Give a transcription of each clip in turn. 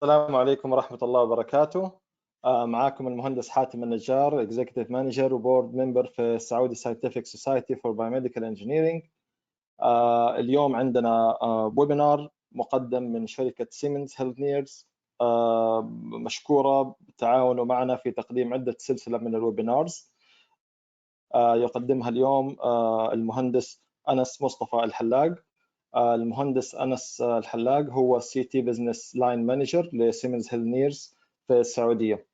السلام عليكم ورحمة الله وبركاته. معاكم المهندس حاتم النجار، Executive Manager وبورد ممبر في Saudi Scientific Society for Biomedical Engineering. اليوم عندنا ويبينار مقدم من شركة سيمنز هيلثنيرز، مشكورة بالتعاون معنا في تقديم عدة سلسلة من الويبينارز. يقدمها اليوم المهندس أنس مصطفى الحلاق. المهندس أنس الحلاق هو CT Business Line Manager لسيمنز هيلثنيرز في السعودية.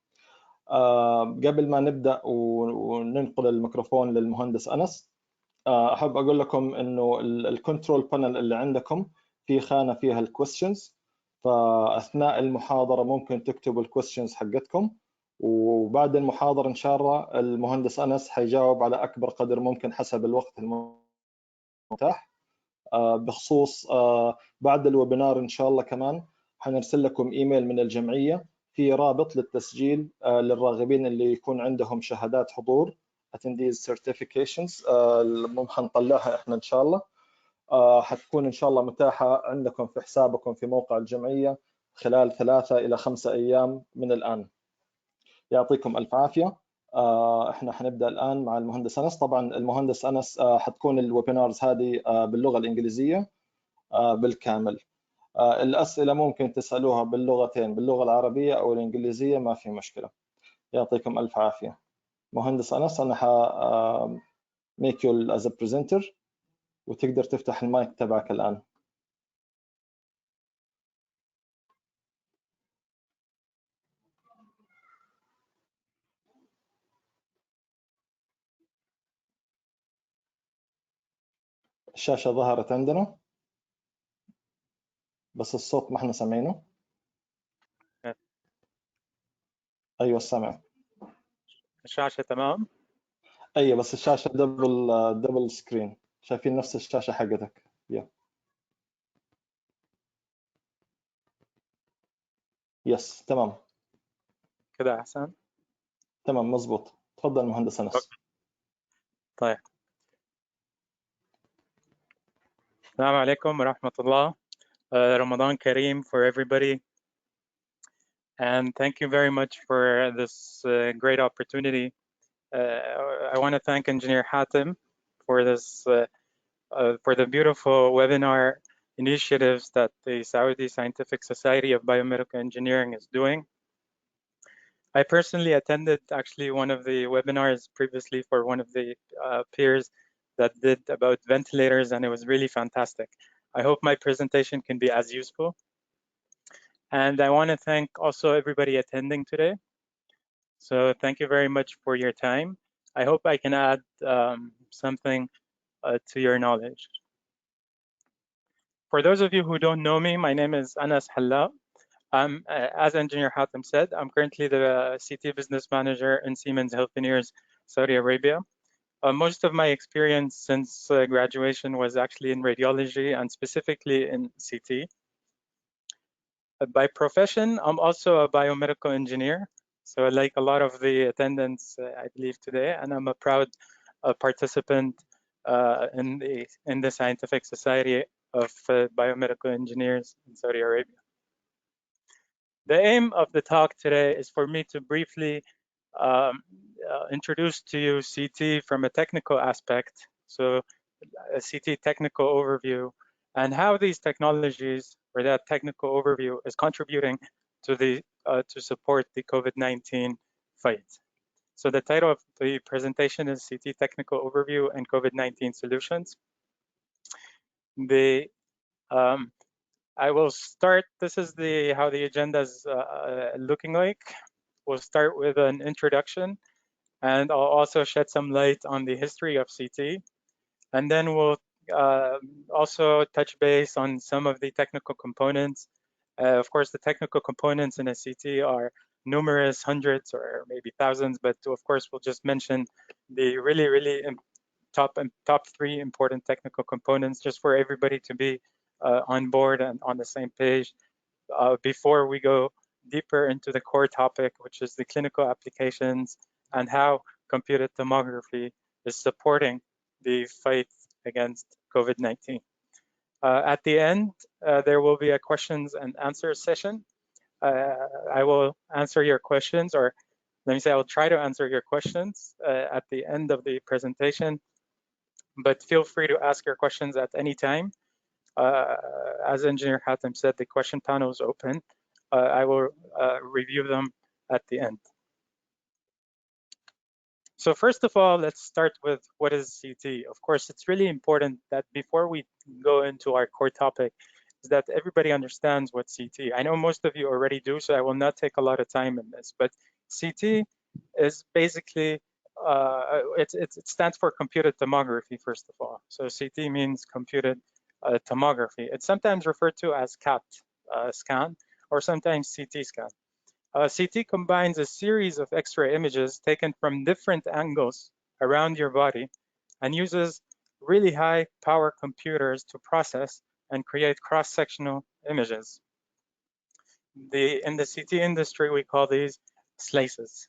قبل ما نبدأ وننقل الميكروفون للمهندس أنس، أحب أقول لكم إنه الكنترول بانل اللي عندكم في خانة فيها الكويستشنز، فأثناء المحاضرة ممكن تكتبوا الكويستشنز حقتكم، وبعد المحاضرة إن شاء الله المهندس أنس حيجاوب على أكبر قدر ممكن حسب الوقت المتاح. بخصوص بعد الويبينار إن شاء الله كمان حنرسل لكم إيميل من الجمعية في رابط للتسجيل للراغبين اللي يكون عندهم شهادات حضور attendees certifications، حنطلعها احنا ان شاء الله. حتكون ان شاء الله متاحة عندكم في حسابكم في موقع الجمعية خلال 3 إلى 5 أيام من الآن. يعطيكم ألف عافية. احنا حنبدأ الآن مع المهندس أنس. طبعا المهندس أنس حتكون الويبينارز هذه باللغة الإنجليزية بالكامل. الأسئلة ممكن تسألوها باللغتين، باللغة العربية أو الإنجليزية، ما في مشكلة. يعطيكم ألف عافية. مهندس أنس، أنا make you as a presenter وتقدر تفتح المايك تبعك الآن. الشاشة ظهرت عندنا بس الصوت ما احنا سامعينه. أيوة سامع. الشاشة تمام؟ أيوة بس الشاشة دبل سكرين، شايفين نفس الشاشة حقتك. يس تمام كده أحسن؟ تمام مزبوط. تفضل مهندس أنس. طيب، السلام عليكم ورحمة الله. Ramadan Kareem for everybody, and thank you very much for this great opportunity. I want to thank Engineer Hatem for this for the beautiful webinar initiatives that the Saudi Scientific Society of Biomedical Engineering is doing. I personally attended actually one of the webinars previously for one of the peers that did about ventilators, and it was really fantastic. I hope my presentation can be as useful. And I want to thank also everybody attending today. So thank you very much for your time. I hope I can add something to your knowledge. For those of you who don't know me, my name is Anas Halla. As Engineer Hatem said, I'm currently the CT Business Manager in Siemens Healthineers, Saudi Arabia. Most of my experience since graduation was actually in radiology and specifically in CT. By profession, I'm also a biomedical engineer. So like a lot of the attendants, I believe today, and I'm a proud participant in the Scientific Society of Biomedical Engineers in Saudi Arabia. The aim of the talk today is for me to briefly introduce to you CT from a technical aspect, so a CT technical overview, and how these technologies or that technical overview is contributing to the to support the COVID-19 fight. So the title of the presentation is CT Technical Overview and COVID-19 Solutions. I will start. This is how the agenda is looking like. We'll start with an introduction, and I'll also shed some light on the history of CT. And then we'll also touch base on some of the technical components. Of course, the technical components in a CT are numerous, hundreds or maybe thousands, but of course, we'll just mention the really top 3 important technical components just for everybody to be on board and on the same page before we go deeper into the core topic, which is the clinical applications and how computed tomography is supporting the fight against COVID-19. At the end, there will be a questions and answers session. I will answer your questions, or let me say I will try to answer your questions at the end of the presentation, but feel free to ask your questions at any time. As Engineer Hatem said, the question panel is open. I will review them at the end. So first of all, let's start with what is CT. Of course, it's really important that before we go into our core topic, is that everybody understands what CT. I know most of you already do, so I will not take a lot of time in this, but CT is basically, it stands for computed tomography, first of all. So CT means computed tomography. It's sometimes referred to as CAT scan, or sometimes CT scan. CT combines a series of X-ray images taken from different angles around your body and uses really high power computers to process and create cross-sectional images. In the CT industry, we call these slices.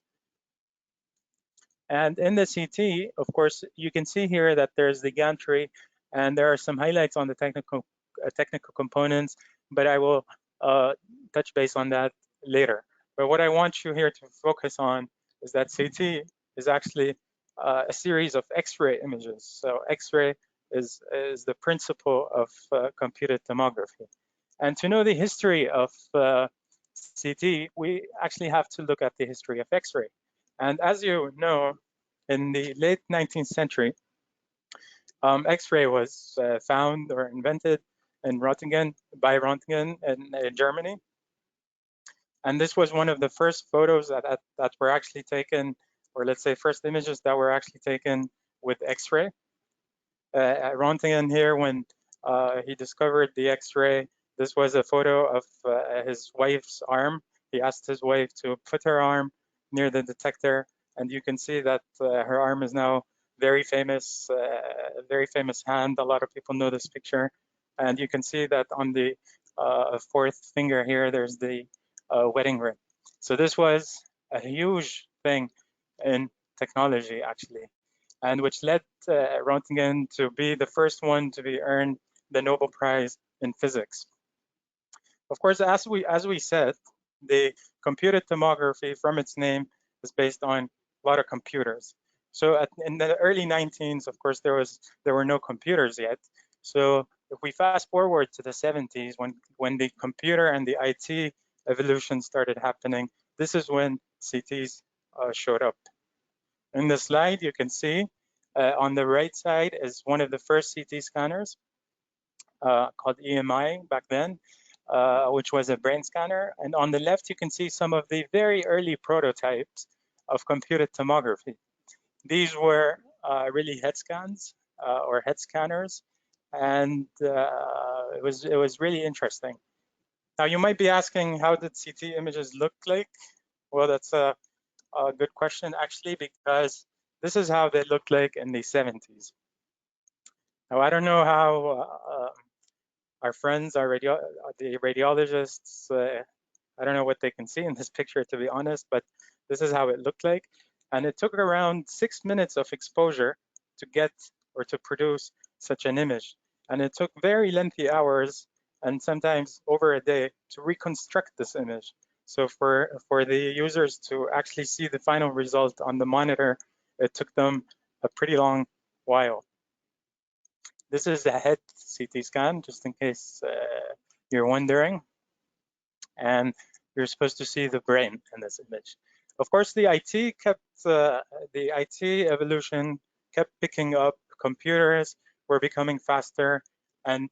And in the CT, of course, you can see here that there's the gantry, and there are some highlights on the technical components, but I will touch base on that later. But what I want you here to focus on is that CT is actually a series of X-ray images. So X-ray is the principle of computed tomography. And to know the history of CT, we actually have to look at the history of X-ray. And as you know, in the late 19th century, X-ray was found or invented in by Röntgen in Germany. And this was one of the first photos that were actually taken, or let's say first images that were actually taken with X-ray. Röntgen here, when he discovered the X-ray, this was a photo of his wife's arm. He asked his wife to put her arm near the detector, and you can see that her arm is now very famous hand. A lot of people know this picture. And you can see that on the fourth finger here, there's the wedding ring. So this was a huge thing in technology, actually, and which led Röntgen to be the first one to be earned the Nobel Prize in physics. Of course, as we said, the computed tomography, from its name, is based on a lot of computers. So in the early 19s, of course, there were no computers yet. So if we fast forward to the 70s, when the computer and the IT evolution started happening, this is when CTs showed up. In the slide, you can see on the right side is one of the first CT scanners called EMI back then, which was a brain scanner. And on the left, you can see some of the very early prototypes of computed tomography. These were really head scans or head scanners, and it was really interesting. Now you might be asking, how did CT images look like? Well, that's a good question, actually, because this is how they looked like in the 70s. Now I don't know how our friends, the radiologists, I don't know what they can see in this picture, to be honest, but this is how it looked like. And it took around 6 minutes of exposure to get or to produce such an image. And it took very lengthy hours and sometimes over a day to reconstruct this image. So for the users to actually see the final result on the monitor, it took them a pretty long while. This is a head CT scan, just in case you're wondering. And you're supposed to see the brain in this image. Of course, the IT evolution kept picking up. Computers were becoming faster, and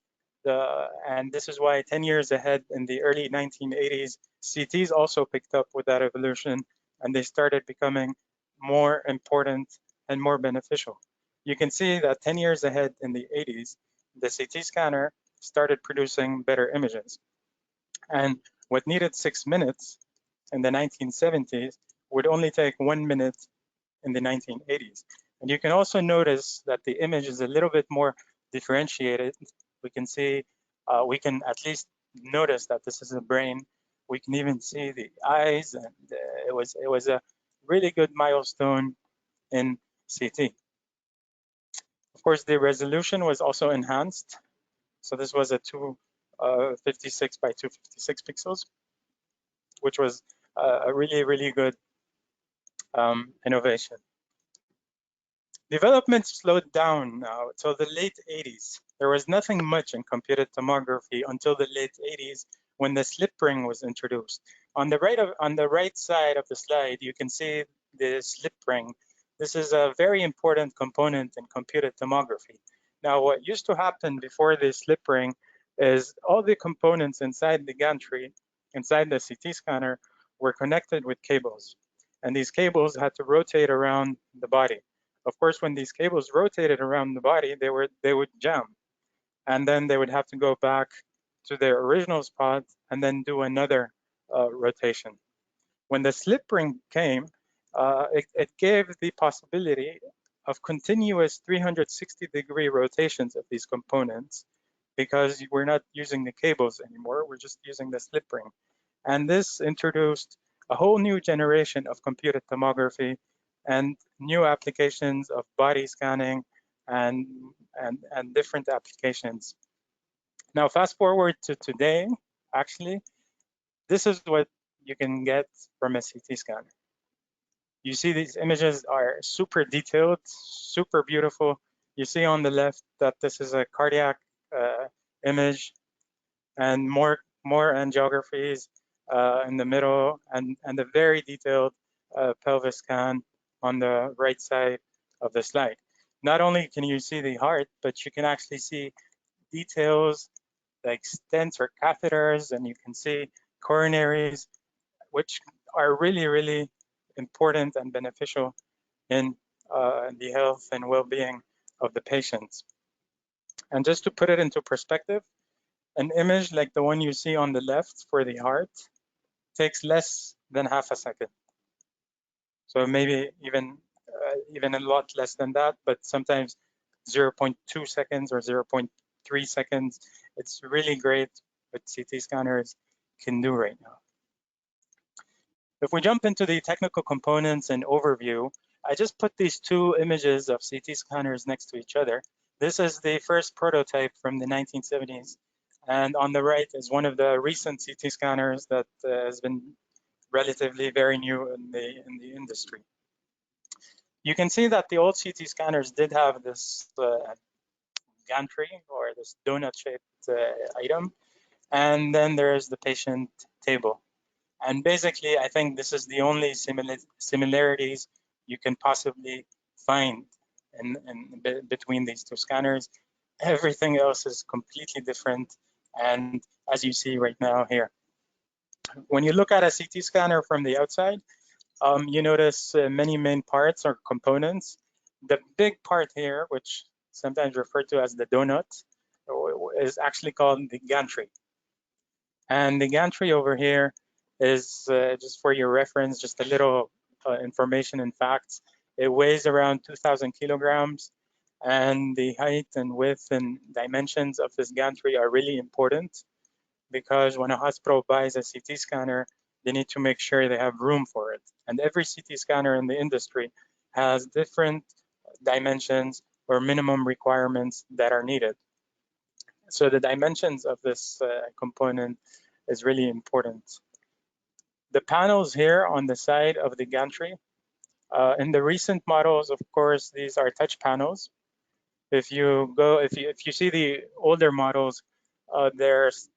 this is why 10 years ahead, in the early 1980s, CTs also picked up with that evolution, and they started becoming more important and more beneficial. You can see that 10 years ahead in the 80s, the CT scanner started producing better images. And what needed 6 minutes in the 1970s would only take 1 minute in the 1980s. And you can also notice that the image is a little bit more differentiated. We can see, we can at least notice that this is a brain. We can even see the eyes, and it was a really good milestone in CT. Of course, the resolution was also enhanced. So this was a 256 by 256 pixels, which was a really good innovation. Development slowed down now till the late 80s. There was nothing much in computed tomography until the late 80s when the Slipring was introduced. On the right side of the slide, you can see the Slipring. This is a very important component in computed tomography. Now, what used to happen before the Slipring is all the components inside the gantry, inside the CT scanner, were connected with cables. And these cables had to rotate around the body. Of course, when these cables rotated around the body, they would jam. And then they would have to go back to their original spot and then do another rotation. When the Slipring came, it gave the possibility of continuous 360-degree rotations of these components because we're not using the cables anymore, we're just using the Slipring. And this introduced a whole new generation of computed tomography and new applications of body scanning and different applications. Now, fast forward to today, actually, this is what you can get from a CT scanner. You see these images are super detailed, super beautiful. You see on the left that this is a cardiac image and more angiographies in the middle and a very detailed pelvis scan on the right side of the slide. Not only can you see the heart, but you can actually see details like stents or catheters, and you can see coronaries, which are really important and beneficial in the health and well-being of the patients. And just to put it into perspective, an image like the one you see on the left for the heart takes less than half a second. So maybe even a lot less than that, but sometimes 0.2 seconds or 0.3 seconds. It's really great what CT scanners can do right now. If we jump into the technical components and overview, I just put these two images of CT scanners next to each other. This is the first prototype from the 1970s. And on the right is one of the recent CT scanners that has been relatively very new in the industry. You can see that the old CT scanners did have this gantry or this donut-shaped item, and then there's the patient table. And basically, I think this is the only similarities you can possibly find between these two scanners. Everything else is completely different, and as you see right now here. When you look at a CT scanner from the outside, you notice many main parts or components. The big part here, which sometimes referred to as the donut, is actually called the gantry. And the gantry over here is, just for your reference, just a little information and facts. It weighs around 2,000 kilograms, and the height and width and dimensions of this gantry are really important because when a hospital buys a CT scanner, they need to make sure they have room for it. And every CT scanner in the industry has different dimensions or minimum requirements that are needed. So the dimensions of this component is really important. The panels here on the side of the gantry, in the recent models, of course, these are touch panels. If you see the older models, there's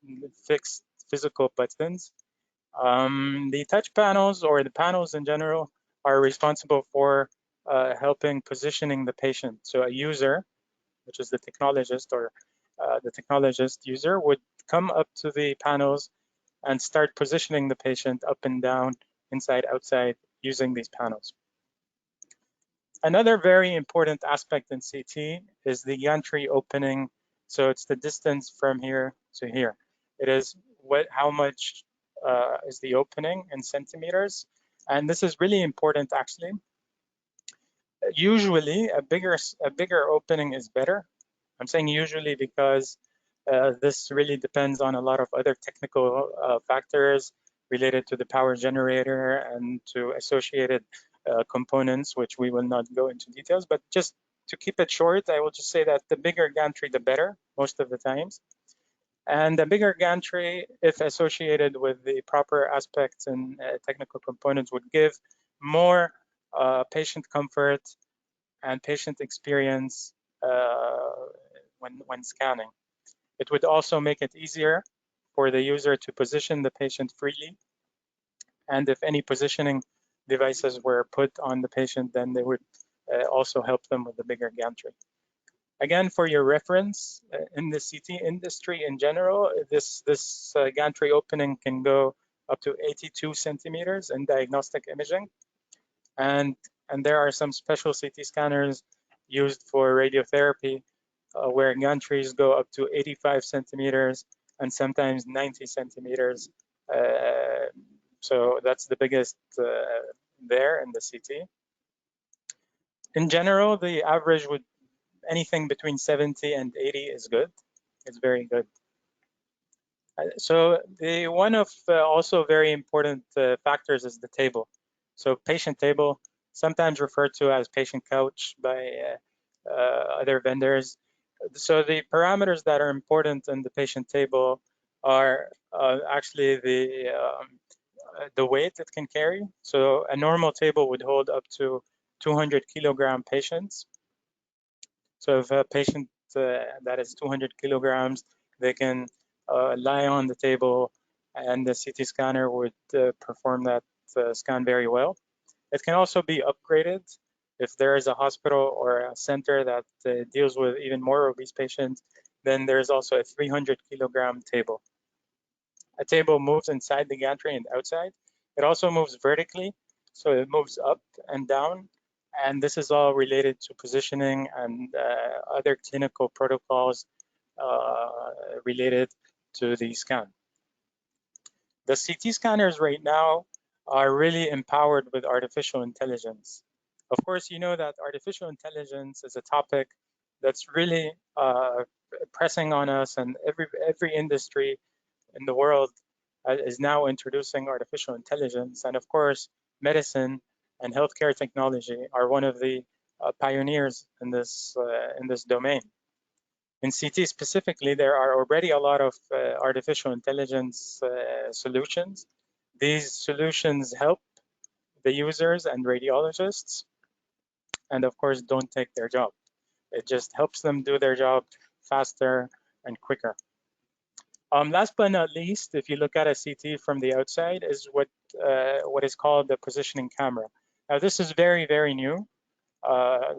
fixed physical buttons. The touch panels or the panels in general are responsible for helping positioning the patient. So a user, which is the technologist or the technologist user, would come up to the panels and start positioning the patient up and down, inside, outside, using these panels. Another very important aspect in CT is the gantry opening. So it's the distance from here to here. It is how much is the opening in centimeters. And this is really important, actually. Usually, a bigger opening is better. I'm saying usually because this really depends on a lot of other technical factors related to the power generator and to associated components, which we will not go into details. But just to keep it short, I will just say that the bigger gantry, the better, most of the times. And a bigger gantry, if associated with the proper aspects and technical components, would give more patient comfort and patient experience when scanning. It would also make it easier for the user to position the patient freely. And if any positioning devices were put on the patient, then they would also help them with the bigger gantry. Again, for your reference, in the CT industry in general, this gantry opening can go up to 82 centimeters in diagnostic imaging. And there are some special CT scanners used for radiotherapy where gantries go up to 85 centimeters and sometimes 90 centimeters. So that's the biggest there in the CT. In general, the average would anything between 70 and 80 is good. It's very good. So the one of also very important factors is the table. So patient table, sometimes referred to as patient couch by other vendors. So the parameters that are important in the patient table are actually the weight it can carry. So a normal table would hold up to 200 kilogram patients. So if a patient that is 200 kilograms, they can lie on the table and the CT scanner would perform that scan very well. It can also be upgraded if there is a hospital or a center that deals with even more obese patients. Then there's also a 300 kilogram table. A table moves inside the gantry and outside. It also moves vertically, so it moves up and down. And this is all related to positioning and other clinical protocols related to the scan. The CT scanners right now are really empowered with artificial intelligence. Of course, you know that artificial intelligence is a topic that's really pressing on us, and every industry in the world is now introducing artificial intelligence. And of course, medicine and healthcare technology are one of the pioneers in this domain. In CT specifically, there are already a lot of artificial intelligence solutions. These solutions help the users and radiologists, and of course, don't take their job. It just helps them do their job faster and quicker. Last but not least, if you look at a CT from the outside, is what is called the positioning camera. Now, this is very, very new.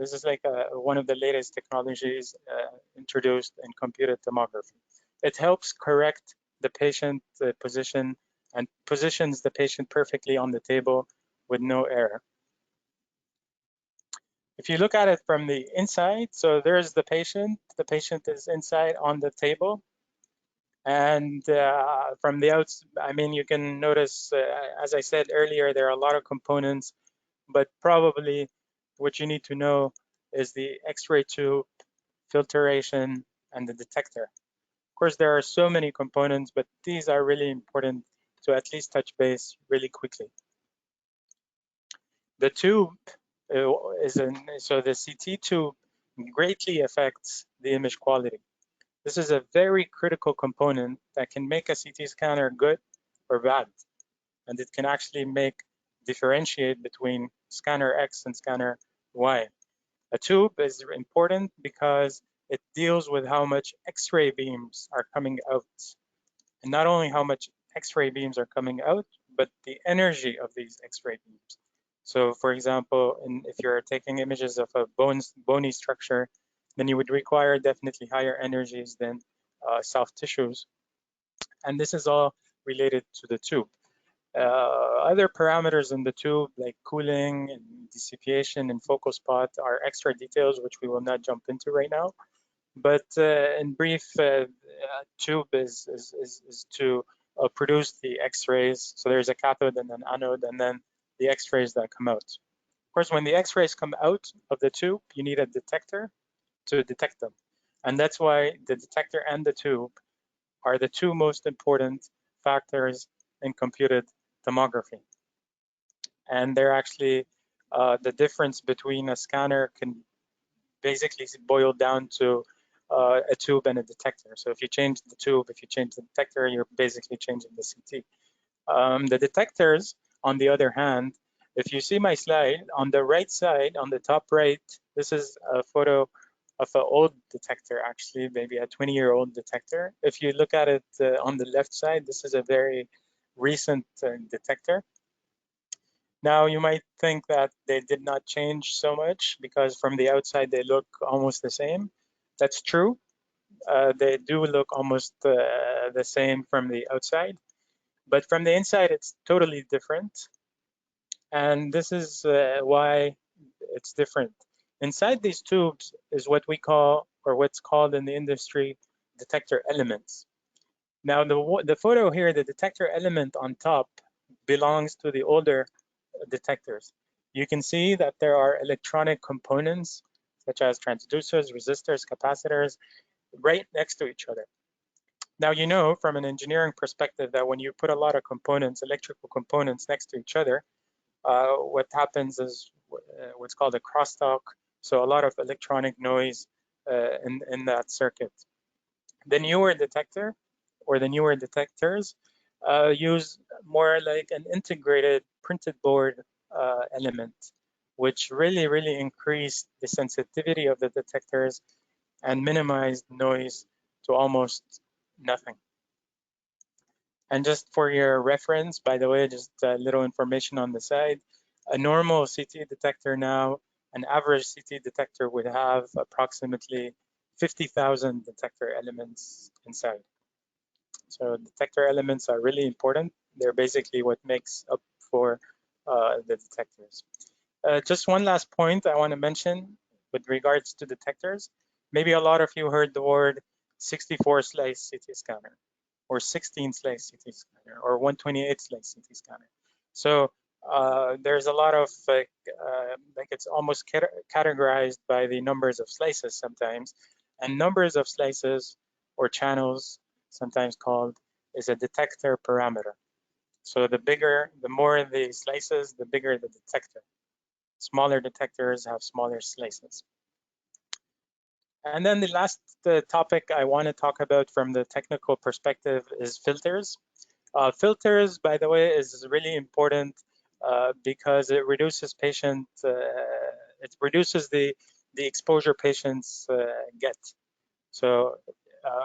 This is like one of the latest technologies introduced in computed tomography. It helps correct the patient position and positions the patient perfectly on the table with no error. If you look at it from the inside, so there's the patient is inside on the table. And from the outside, I mean, you can notice, as I said earlier, there are a lot of components, but probably what you need to know is the X-ray tube, filtration, and the detector. Of course, there are so many components, but these are really important to at least touch base really quickly. The tube so the CT tube greatly affects the image quality. This is a very critical component that can make a CT scanner good or bad. And it can actually differentiate between scanner X and scanner Y. A tube is important because it deals with how much X-ray beams are coming out. And not only how much X-ray beams are coming out, but the energy of these X-ray beams. So for example, if you're taking images of a bony structure, then you would require definitely higher energies than soft tissues. And this is all related to the tube. Other parameters in the tube, like cooling and dissipation and focal spot, are extra details which we will not jump into right now. But in brief, tube is to produce the X-rays. So there's a cathode and an anode, and then the X-rays that come out. Of course, when the X-rays come out of the tube, you need a detector to detect them. And that's why the detector and the tube are the two most important factors in computed tomography. And they're actually the difference between a scanner can basically boil down to a tube and a detector. So if you change the tube, if you change the detector, you're basically changing the CT. The detectors, on the other hand, if you see my slide, on the right side, on the top right, this is a photo of an old detector, actually, maybe a 20-year-old detector. If you look at it on the left side, this is a very recent detector. Now, you might think that they did not change so much because from the outside, they look almost the same. That's true. They do look almost the same from the outside, but from the inside, it's totally different. And this is why it's different. Inside these tubes is what we call, or what's called in the industry, detector elements. Now, the photo here, the detector element on top belongs to the older detectors. You can see that there are electronic components such as transducers, resistors, capacitors, right next to each other. Now, you know from an engineering perspective that when you put a lot of components, electrical components next to each other, what happens is what's called a crosstalk. So a lot of electronic noise in that circuit. The newer detector or the newer detectors use more like an integrated printed board element, which really increased the sensitivity of the detectors and minimized noise to almost nothing. And just for your reference, by the way, just a little information on the side, a normal CT detector now, an average CT detector would have approximately 50,000 detector elements inside. So detector elements are really important. They're basically what makes up for the detectors. Just one last point I want to mention with regards to detectors. Maybe a lot of you heard the word 64 slice CT scanner, or 16 slice CT scanner, or 128 slice CT scanner. So there's a lot of like it's almost categorized by the numbers of slices sometimes, and numbers of slices or channels, sometimes called, is a detector parameter. So the more the slices, the bigger the detector. Smaller detectors have smaller slices. And then the last topic I want to talk about from the technical perspective is filters. Filters, by the way, is really important because it reduces it reduces the exposure patients get. So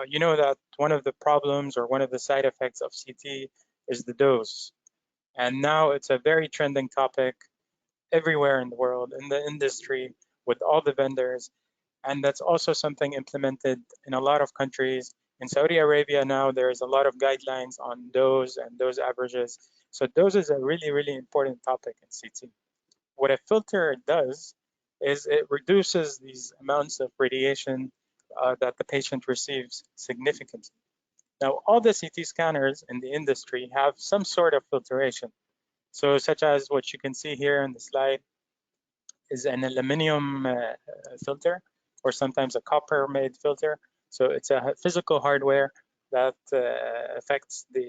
you know that one of the problems or one of the side effects of CT is the dose. And now it's a very trending topic everywhere in the world, in the industry, with all the vendors. And that's also something implemented in a lot of countries. In Saudi Arabia now, there's a lot of guidelines on dose and dose averages. So dose is a really important topic in CT. What a filter does is it reduces these amounts of radiation that the patient receives significantly. Now, all the CT scanners in the industry have some sort of filtration. So such as what you can see here in the slide is an aluminum filter, or sometimes a copper made filter. So it's a physical hardware that affects the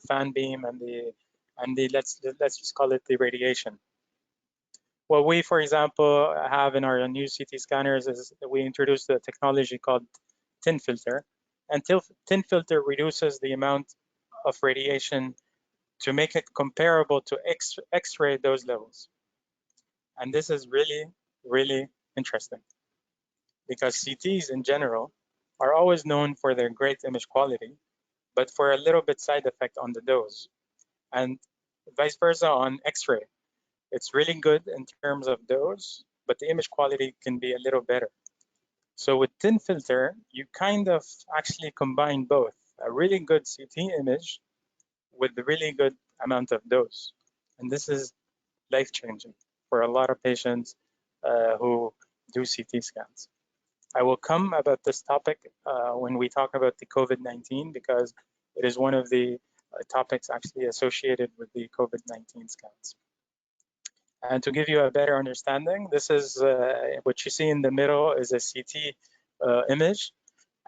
fan beam and the let's just call it the radiation. What we, for example, have in our new CT scanners is we introduced a technology called tin filter, and tin filter reduces the amount of radiation to make it comparable to X-ray dose levels. And this is really interesting because CTs in general are always known for their great image quality, but for a little bit side effect on the dose, and vice versa on X-ray. It's really good in terms of dose, but the image quality can be a little better. So with tin filter, you kind of actually combine both, a really good CT image with the really good amount of dose. And this is life-changing for a lot of patients who do CT scans. I will come about this topic when we talk about the COVID-19 because it is one of the topics actually associated with the COVID-19 scans. And to give you a better understanding, this is what you see in the middle is a CT image.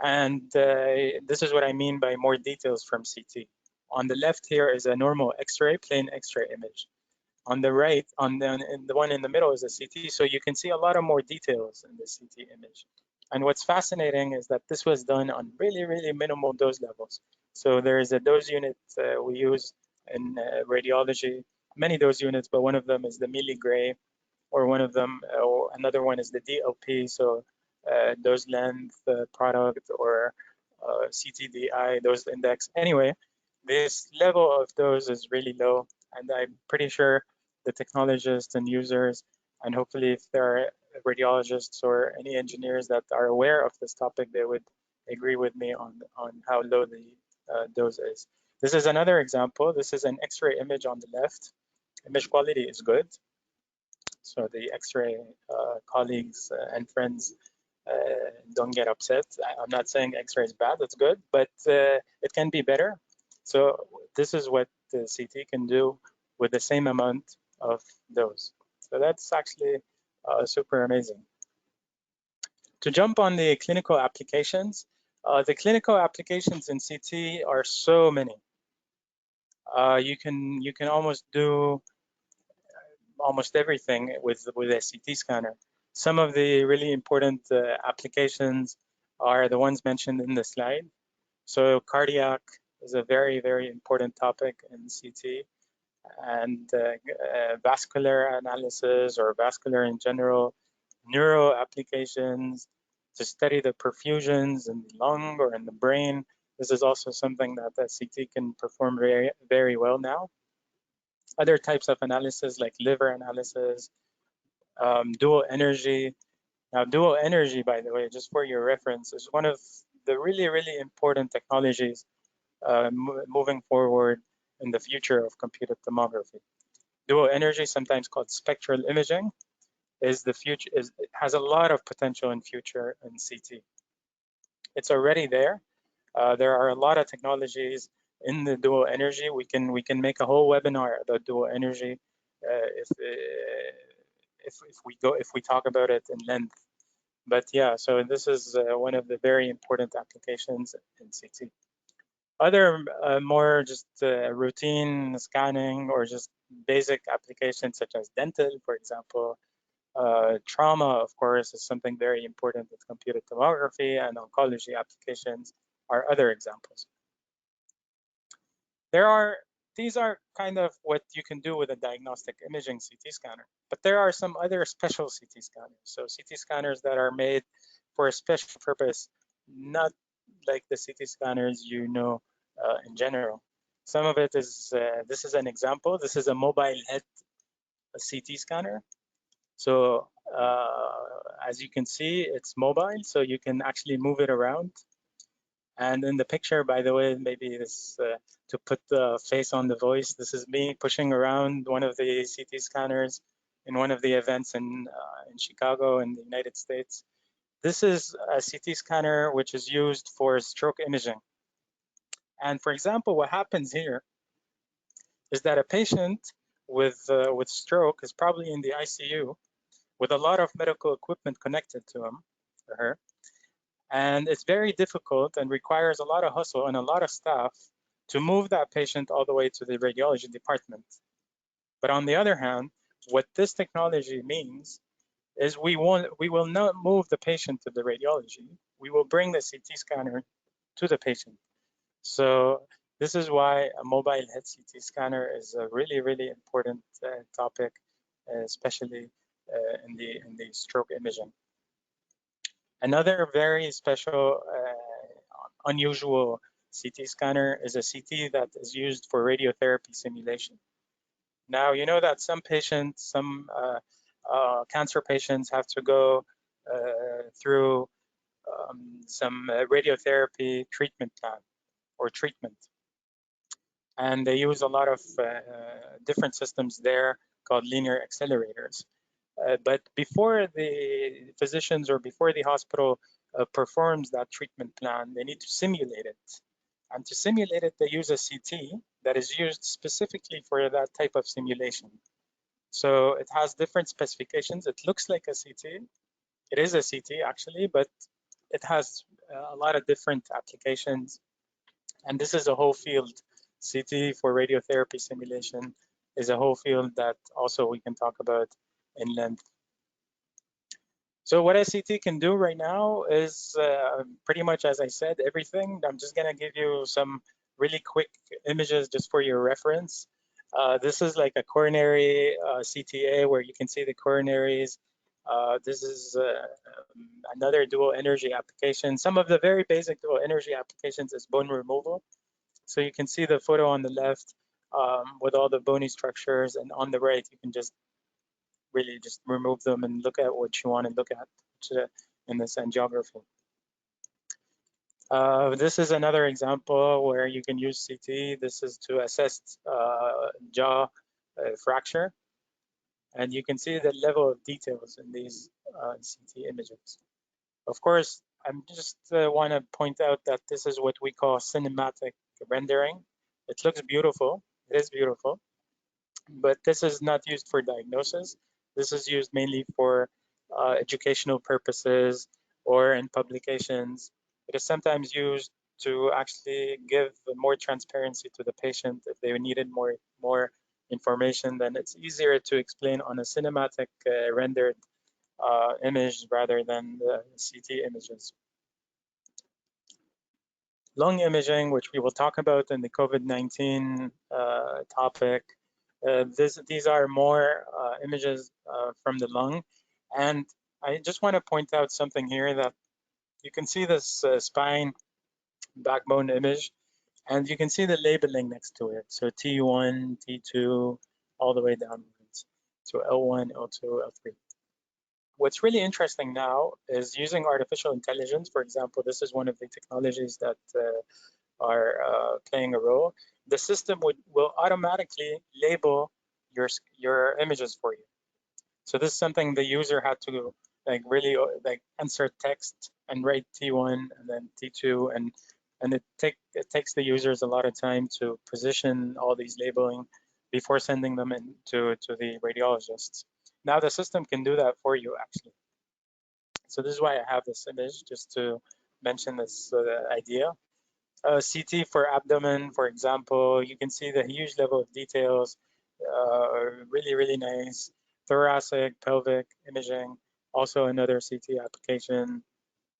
And this is what I mean by more details from CT. On the left here is a normal X-ray, plain X-ray image. On the right, the one in the middle is a CT, so you can see a lot of more details in the CT image. And what's fascinating is that this was done on really, really minimal dose levels. So there is a dose unit we use in radiology, many dose units, but one of them is the milligray, or one of them, or another one is the DLP, so dose length product, or CTDI, dose index. Anyway, this level of dose is really low, and I'm pretty sure the technologists and users, and hopefully if there are radiologists or any engineers that are aware of this topic, they would agree with me on how low the dose is. This is another example. This is an X-ray image on the left. Image quality is good. So the X-ray colleagues and friends don't get upset. I'm not saying X-ray is bad, it's good, but it can be better. So this is what the CT can do with the same amount of dose. So that's actually super amazing. To jump on the clinical applications, the clinical applications in CT are so many. You can almost do almost everything with a CT scanner. Some of the really important applications are the ones mentioned in the slide. So cardiac is a very, very important topic in CT, and vascular analysis or vascular in general, neuro applications to study the perfusions in the lung or in the brain. This is also something that the CT can perform very, very well now. Other types of analysis like liver analysis, dual energy. Now, dual energy, by the way, just for your reference, is one of the really, really important technologies moving forward in the future of computed tomography. Dual energy, sometimes called spectral imaging, is the future. It has a lot of potential in future in CT. It's already there. There are a lot of technologies in the dual energy. We can make a whole webinar about dual energy if we talk about it in length. But yeah, so this is one of the very important applications in CT. Other more just routine scanning or just basic applications such as dental, for example. Trauma, of course, is something very important with computed tomography, and oncology applications are other examples. These are kind of what you can do with a diagnostic imaging CT scanner, but there are some other special CT scanners. So CT scanners that are made for a special purpose, not like the CT scanners you know in general. Some of it is, this is an example. This is a mobile head CT scanner. So as you can see, it's mobile, so you can actually move it around. And in the picture, by the way, maybe this to put the face on the voice, this is me pushing around one of the CT scanners in one of the events in Chicago in the United States. This is a CT scanner which is used for stroke imaging. And for example, what happens here is that a patient with stroke is probably in the ICU with a lot of medical equipment connected to him or her. And it's very difficult and requires a lot of hustle and a lot of staff to move that patient all the way to the radiology department. But on the other hand, what this technology means is we will not move the patient to the radiology. We will bring the CT scanner to the patient. So this is why a mobile head CT scanner is a really, really important topic, especially in the stroke imaging. Another very special, unusual CT scanner is a CT that is used for radiotherapy simulation. Now, you know that some patients, some cancer patients have to go through some radiotherapy treatment plan or treatment. And they use a lot of different systems there called linear accelerators. But before the physicians or before the hospital performs that treatment plan, they need to simulate it. And to simulate it, they use a CT that is used specifically for that type of simulation. So it has different specifications. It looks like a CT. It is a CT actually, but it has a lot of different applications. And this is a whole field. CT for radiotherapy simulation is a whole field that also we can talk about in length. So what a CT can do right now is pretty much, as I said, everything. I'm just gonna give you some really quick images just for your reference. This is like a coronary CTA where you can see the coronaries. This is another dual energy application. Some of the very basic dual energy applications is bone removal. So you can see the photo on the left with all the bony structures, and on the right, you can just really just remove them and look at what you want to look at in this angiography. This is another example where you can use CT. This is to assess jaw fracture. And you can see the level of details in these CT images. Of course, I just want to point out that this is what we call cinematic rendering. It looks beautiful. It is beautiful. But this is not used for diagnosis. This is used mainly for educational purposes or in publications. It is sometimes used to actually give more transparency to the patient if they needed more information. Then it's easier to explain on a cinematic rendered image rather than the CT images. Lung imaging, which we will talk about in the COVID-19 topic. These are more images from the lung. And I just want to point out something here that you can see this spine backbone image, and you can see the labeling next to it. So T1, T2, all the way downwards. So L1, L2, L3. What's really interesting now is using artificial intelligence. For example, this is one of the technologies that are playing a role. The system will automatically label your images for you. So this is something the user had to really insert text and write T1 and then T2, and it takes the users a lot of time to position all these labeling before sending them to the radiologists. Now the system can do that for you actually. So this is why I have this image, just to mention this idea. CT for abdomen, for example, you can see the huge level of details, really, really nice. Thoracic, pelvic imaging, also another CT application.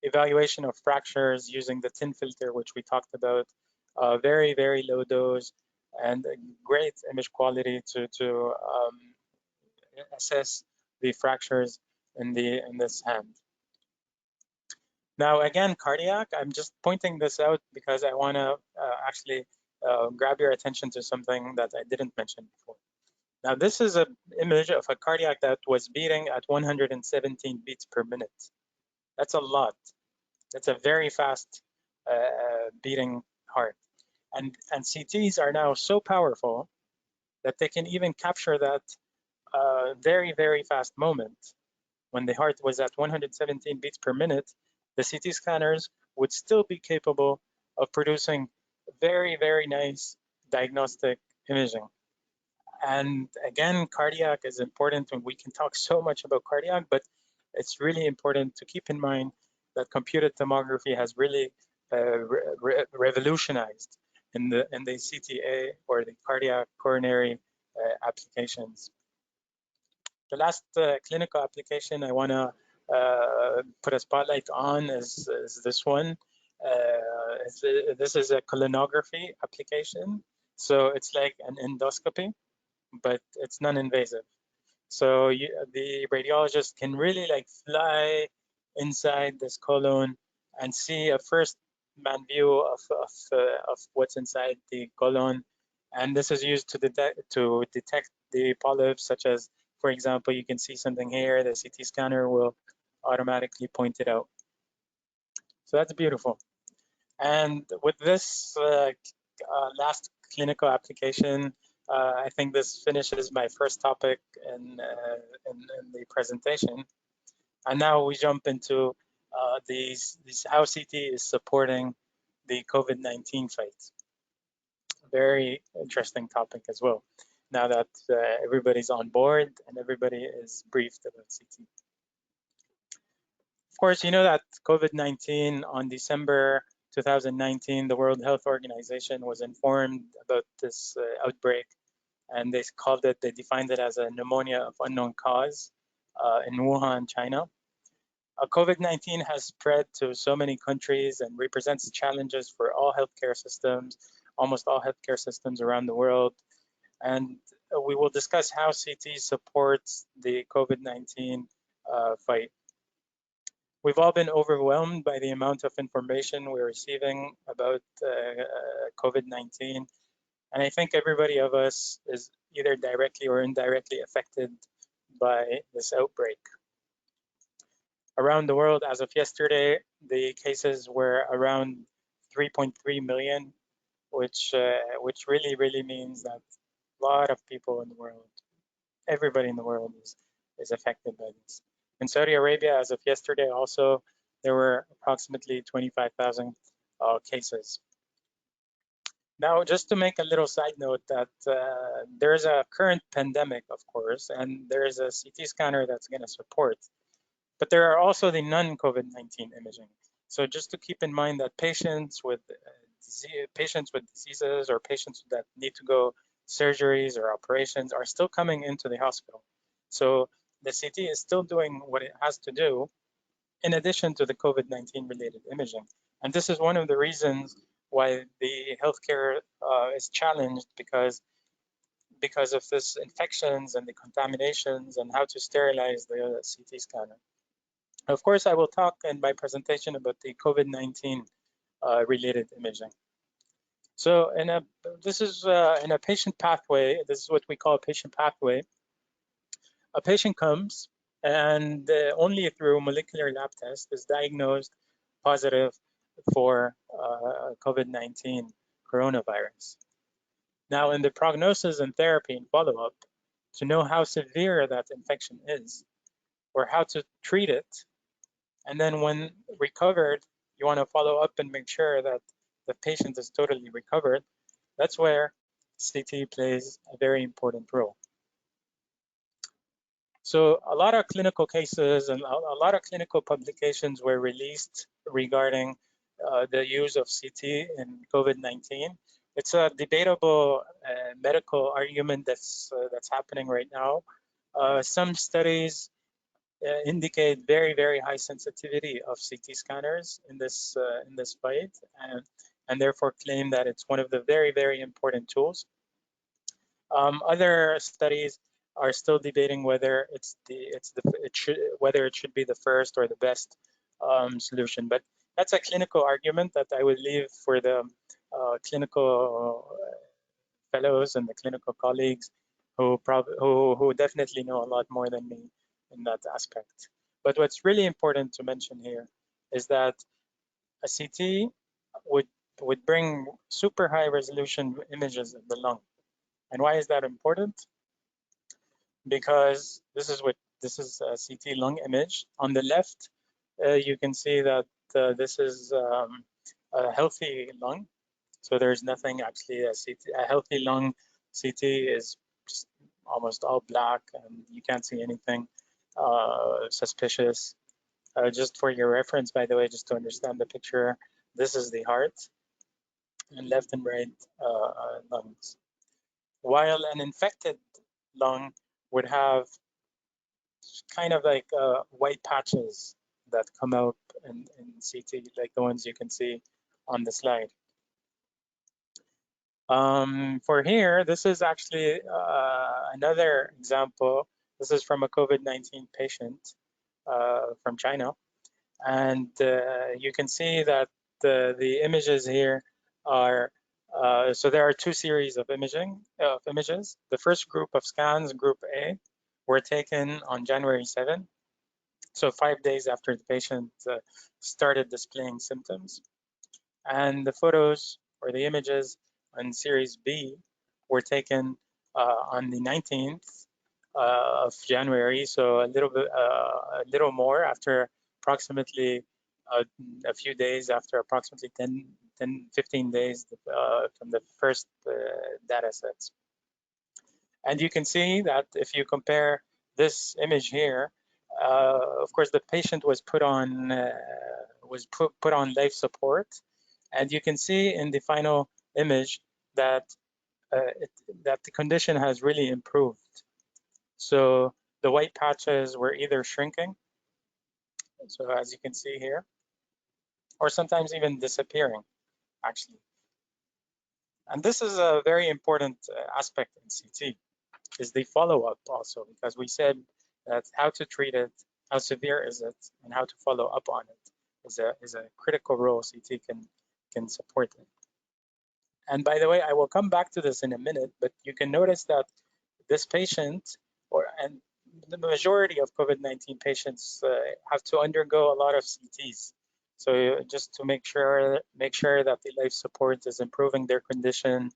Evaluation of fractures using the tin filter, which we talked about. Very, very low dose and great image quality to assess the fractures in this hand. Now, again, cardiac, I'm just pointing this out because I want to actually grab your attention to something that I didn't mention before. Now, this is an image of a cardiac that was beating at 117 beats per minute. That's a lot. That's a very fast beating heart. And CTs are now so powerful that they can even capture that very, very fast moment. When the heart was at 117 beats per minute, the CT scanners would still be capable of producing very, very nice diagnostic imaging. And again, cardiac is important, and we can talk so much about cardiac, but it's really important to keep in mind that computed tomography has really revolutionized in the CTA or the cardiac coronary applications. The last clinical application I want to put a spotlight on is this one. This is a colonography application. So it's like an endoscopy, but it's non-invasive. So the radiologist can really fly inside this colon and see a first-man view of what's inside the colon. And this is used to detect the polyps, such as, for example, you can see something here. The CT scanner will automatically point it out. So that's beautiful. And with this last clinical application, I think this finishes my first topic in the presentation. And now we jump into how CT is supporting the COVID-19 fight. Very interesting topic as well, now that everybody's on board and everybody is briefed about CT. Of course, you know that COVID-19 on December 2019, the World Health Organization was informed about this outbreak, and they defined it as a pneumonia of unknown cause in Wuhan, China. COVID-19 has spread to so many countries and represents challenges for all healthcare systems, almost all healthcare systems around the world. And we will discuss how CT supports the COVID-19 fight. We've all been overwhelmed by the amount of information we're receiving about COVID-19. And I think everybody of us is either directly or indirectly affected by this outbreak. Around the world, as of yesterday, the cases were around 3.3 million, which really means that a lot of people in the world, everybody in the world is affected by this. In Saudi Arabia, as of yesterday, also there were approximately 25,000 cases. Now, just to make a little side note that there is a current pandemic, of course, and there is a CT scanner that's going to support. But there are also the non-COVID-19 imaging. So just to keep in mind that patients with diseases or patients that need to go surgeries or operations are still coming into the hospital. So the CT is still doing what it has to do in addition to the COVID-19 related imaging. And this is one of the reasons why the healthcare is challenged because of this infections and the contaminations and how to sterilize the CT scanner. Of course, I will talk in my presentation about the COVID-19 related imaging. So this is in a patient pathway. This is what we call a patient pathway. A patient comes and only through molecular lab test is diagnosed positive for COVID-19 coronavirus. Now, in the prognosis and therapy and follow-up, to know how severe that infection is or how to treat it, and then when recovered, you want to follow up and make sure that the patient is totally recovered. That's where CT plays a very important role. So a lot of clinical cases and a lot of clinical publications were released regarding the use of CT in COVID-19. It's a debatable medical argument that's happening right now. Some studies indicate very high sensitivity of CT scanners in this fight, and therefore claim that it's one of the very important tools. Other studies are still debating whether whether it should be the first or the best solution, but that's a clinical argument that I would leave for the clinical fellows and the clinical colleagues who definitely know a lot more than me in that aspect. But what's really important to mention here is that a CT would bring super high resolution images of the lung. And why is that important? Because this is a CT lung image. On the left, you can see that this is a healthy lung. So there's nothing actually. A healthy lung CT is almost all black, and you can't see anything suspicious. Just for your reference, by the way, just to understand the picture, this is the heart, and left and right lungs. While an infected lung would have kind of like white patches that come out in CT, like the ones you can see on the slide. For here, this is actually another example. This is from a COVID-19 patient from China. And you can see that the images here are, so there are two series of images. The first group of scans, group A, were taken on January 7, so 5 days after the patient started displaying symptoms. And the photos or the images on series B were taken on the 19th of January, so a little more after approximately a few days after approximately 15 days from the first data sets. And you can see that if you compare this image here, of course the patient was put on life support, and you can see in the final image that that the condition has really improved. So the white patches were either shrinking So as you can see here, or sometimes even disappearing, actually. And this is a very important aspect in CT, is the follow-up also, because we said that how to treat it, how severe is it, and how to follow up on it is a critical role CT can support it. And by the way, I will come back to this in a minute, but you can notice that this patient, and the majority of COVID-19 patients have to undergo a lot of CTs. So just to make sure that the life support is improving their condition,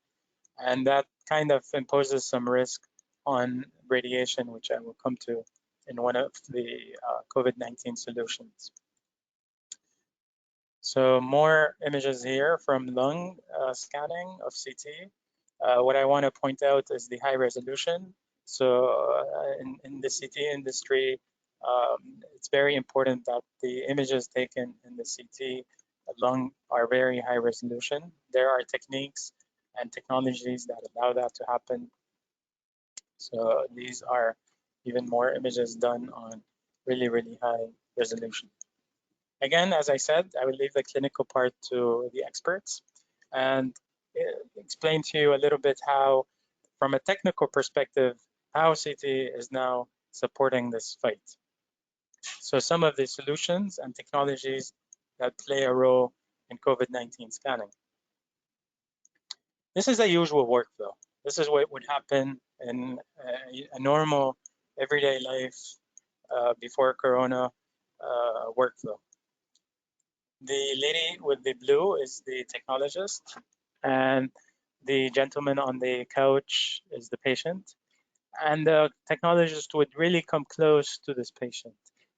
and that kind of imposes some risk on radiation, which I will come to in one of the COVID-19 solutions. So more images here from lung scanning of CT. What I want to point out is the high resolution. So in the CT industry, it's very important that the images taken in the CT lung are very high resolution. There are techniques and technologies that allow that to happen. So these are even more images done on really, really high resolution. Again, as I said, I will leave the clinical part to the experts and explain to you a little bit how, from a technical perspective, how CT is now supporting this fight. So some of the solutions and technologies that play a role in COVID-19 scanning. This is a usual workflow. This is what would happen in a normal everyday life before Corona workflow. The lady with the blue is the technologist, and the gentleman on the couch is the patient. And the technologist would really come close to this patient,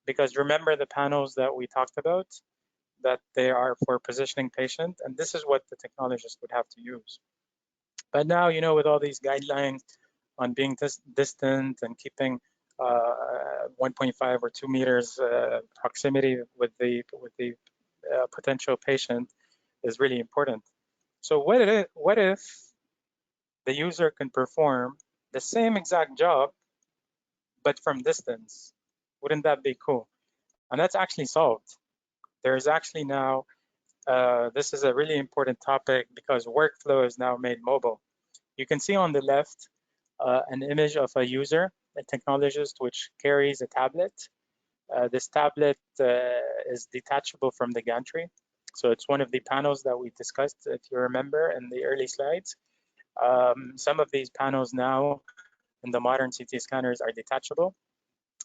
because remember the panels that we talked about, that they are for positioning patient, and this is what the technologist would have to use. But now, you know, with all these guidelines on being distant and keeping 1.5 or 2 meters proximity with the potential patient is really important. So what if the user can perform the same exact job, but from distance? Wouldn't that be cool? And that's actually solved. There is actually now, this is a really important topic because workflow is now made mobile. You can see on the left an image of a user, a technologist, which carries a tablet. This tablet is detachable from the gantry. So it's one of the panels that we discussed, if you remember, in the early slides. Some of these panels now in the modern CT scanners are detachable,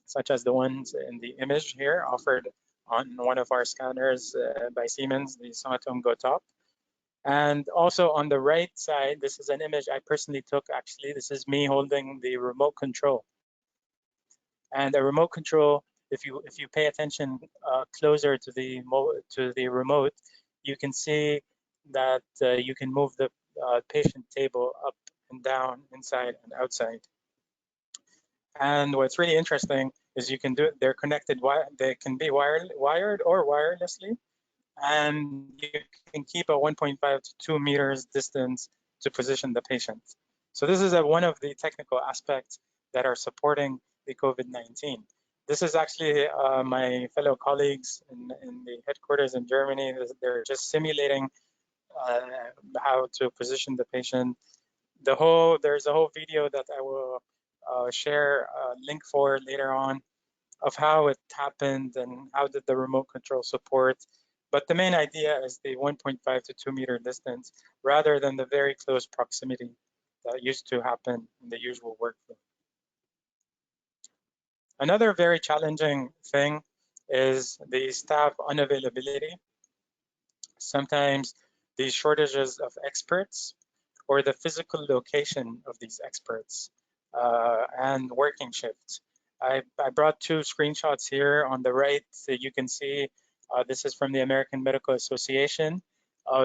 such as the ones in the image here offered on one of our scanners by Siemens, the Somatome Go Top. And also on the right side, this is an image I personally took, actually. This is me holding the remote control. And a remote control, if you pay attention closer to the remote, you can see that you can move the patient table up and down, inside and outside. And what's really interesting is you can do it, they're connected, they can be wired or wirelessly, and you can keep a 1.5 to 2 meters distance to position the patient. So this is one of the technical aspects that are supporting the COVID-19. This is actually my fellow colleagues in the headquarters in Germany. They're just simulating how to position the patient. There's a whole video that I will share a link for later on of how it happened and how did the remote control support. But the main idea is the 1.5 to 2 meter distance rather than the very close proximity that used to happen in the usual workflow. Another very challenging thing is the staff unavailability. Sometimes the shortages of experts or the physical location of these experts and working shifts. I brought two screenshots here. On the right, so you can see this is from the American Medical Association.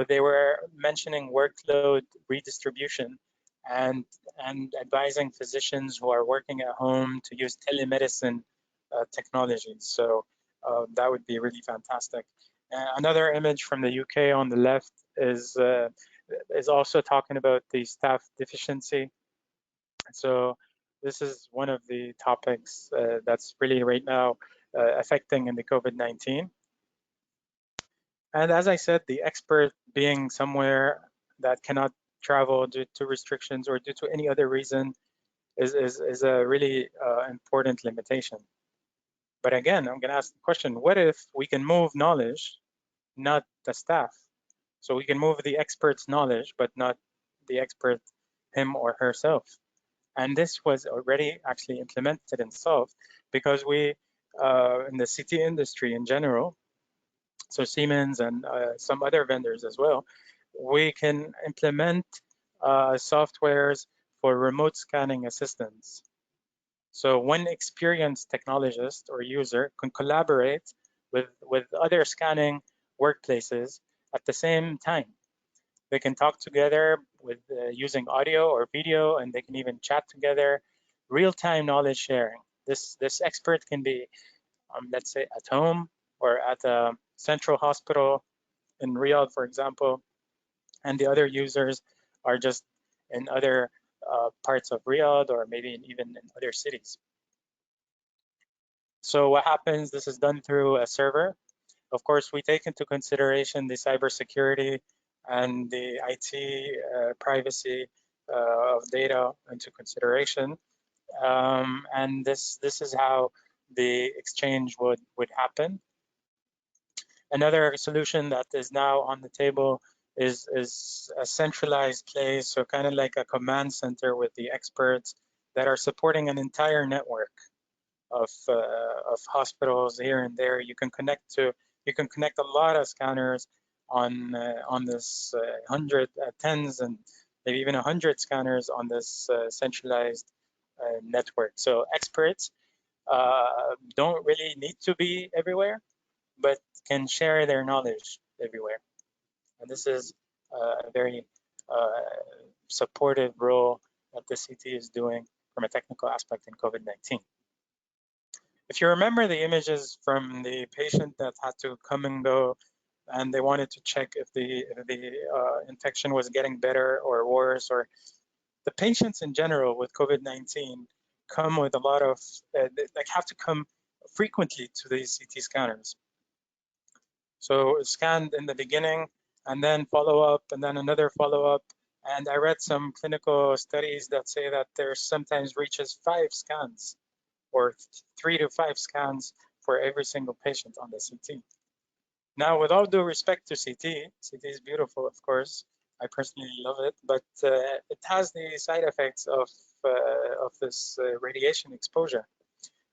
They were mentioning workload redistribution and advising physicians who are working at home to use telemedicine technologies. So that would be really fantastic. Another image from the UK on the left is also talking about the staff deficiency. So this is one of the topics that's really right now affecting in the COVID-19. And as I said, the expert being somewhere that cannot travel due to restrictions or due to any other reason is a really important limitation. But again, I'm going to ask the question, what if we can move knowledge, not the staff? So we can move the expert's knowledge, but not the expert, him or herself. And this was already actually implemented and solved because we, in the CT industry in general, so Siemens and some other vendors as well, we can implement softwares for remote scanning assistance. So one experienced technologist or user can collaborate with other scanning workplaces at the same time. They can talk together with using audio or video, and they can even chat together. Real-time knowledge sharing. This expert can be, let's say, at home or at a central hospital in Riyadh, for example, and the other users are just in other parts of Riyadh or maybe even in other cities. So what happens? This is done through a server. Of course, we take into consideration the cybersecurity and the IT privacy of data into consideration. And this is how the exchange would happen. Another solution that is now on the table is a centralized place, so kind of like a command center with the experts that are supporting an entire network of hospitals here and there. You can connect a lot of scanners on this tens and maybe even 100 scanners on this centralized network. So experts don't really need to be everywhere, but can share their knowledge everywhere. And this is a very supportive role that the CT is doing from a technical aspect in COVID-19. If you remember the images from the patient that had to come and go, and they wanted to check if the infection was getting better or worse, or the patients in general with COVID-19 come with a lot of, they have to come frequently to these CT scanners. So scanned in the beginning, and then follow-up, and then another follow-up. And I read some clinical studies that say that there sometimes reaches 5 scans or 3 to 5 scans for every single patient on the CT. Now, with all due respect to CT is beautiful, of course. I personally love it, but it has the side effects of this radiation exposure.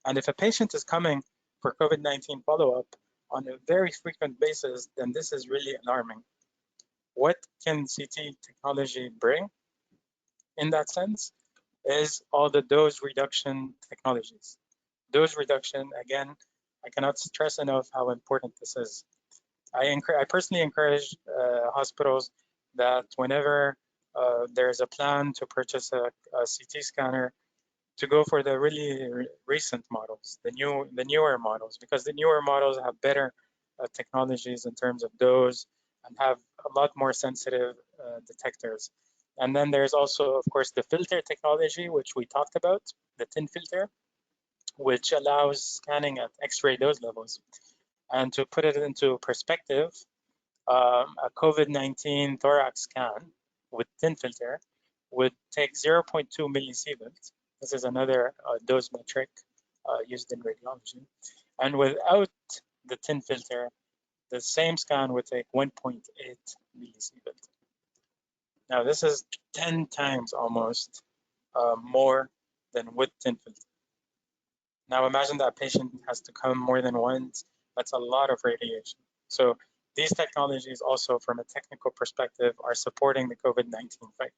And if a patient is coming for COVID-19 follow-up on a very frequent basis, then this is really alarming. What can CT technology bring in that sense is all the dose reduction technologies. Dose reduction, again, I cannot stress enough how important this is. I personally encourage hospitals that whenever there's a plan to purchase a CT scanner, to go for the really recent models, the newer models, because the newer models have better technologies in terms of dose and have a lot more sensitive detectors. And then there's also, of course, the filter technology, which we talked about, the thin filter, which allows scanning at X-ray dose levels. And to put it into perspective, a COVID-19 thorax scan with thin filter would take 0.2 millisievert. This is another dose metric used in radiology. And without the thin filter, the same scan would take 1.8 millisievert. Now, this is 10 times almost more than with thin filter. Now, imagine that patient has to come more than once. That's a lot of radiation. So these technologies also, from a technical perspective, are supporting the COVID-19 fight.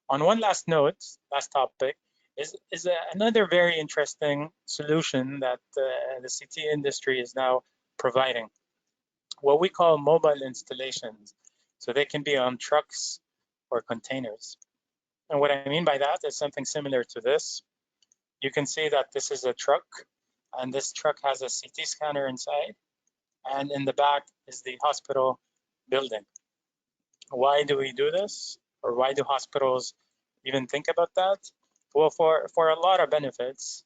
On one last note, last topic, is another very interesting solution that the CT industry is now providing, what we call mobile installations. So they can be on trucks or containers. And what I mean by that is something similar to this. You can see that this is a truck, and this truck has a CT scanner inside, and in the back is the hospital building. Why do we do this? Or why do hospitals even think about that? Well, for a lot of benefits.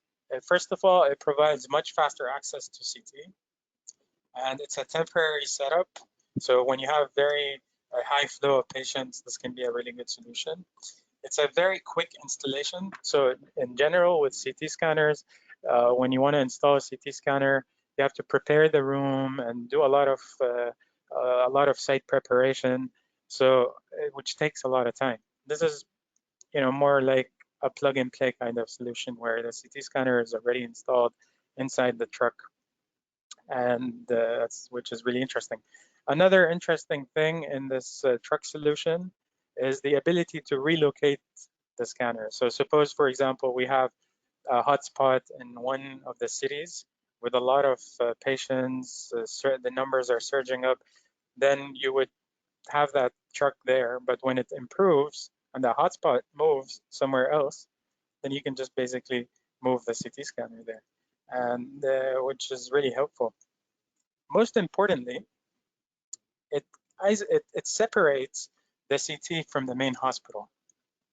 First of all, it provides much faster access to CT, and it's a temporary setup. So when you have very high flow of patients, this can be a really good solution. It's a very quick installation. So in general, with CT scanners, when you want to install a CT scanner, you have to prepare the room and do a lot of site preparation. So which takes a lot of time. This is, more like a plug and play kind of solution where the CT scanner is already installed inside the truck, and which is really interesting. Another interesting thing in this truck solution is the ability to relocate the scanner. So suppose, for example, we have a hotspot in one of the cities with a lot of patients, the numbers are surging up, then you would have that truck there. But when it improves and the hotspot moves somewhere else, then you can just basically move the CT scanner there, and which is really helpful. Most importantly, it separates the CT from the main hospital.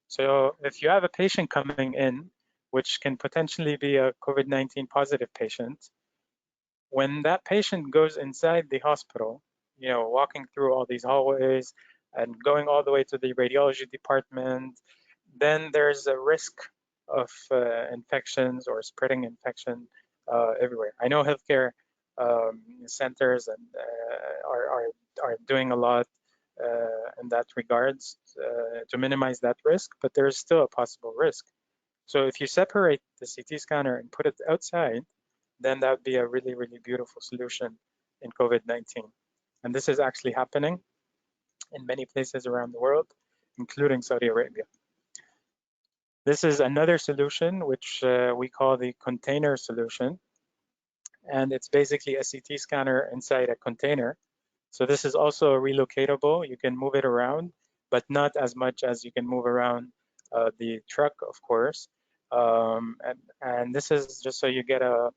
So if you have a patient coming in, which can potentially be a COVID-19 positive patient, when that patient goes inside the hospital, walking through all these hallways and going all the way to the radiology department, then there's a risk of infections or spreading infection everywhere. I know healthcare centers and are doing a lot in that regards to minimize that risk, but there is still a possible risk. So if you separate the CT scanner and put it outside, then that would be a really, really beautiful solution in COVID-19. And this is actually happening in many places around the world, including Saudi Arabia. This is another solution, which we call the container solution. And it's basically a CT scanner inside a container. So this is also relocatable. You can move it around, but not as much as you can move around the truck, of course. And this is just so you get a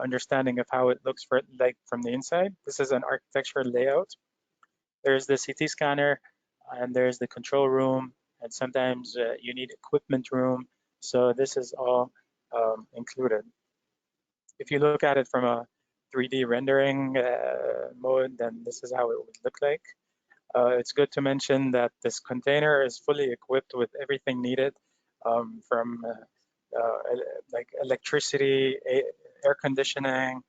understanding of how it looks from the inside. This is an architecture layout. There's the CT scanner, and there's the control room, and sometimes you need equipment room. So this is all included. If you look at it from a 3D rendering mode, then this is how it would look like. It's good to mention that this container is fully equipped with everything needed, from like electricity, air conditioning,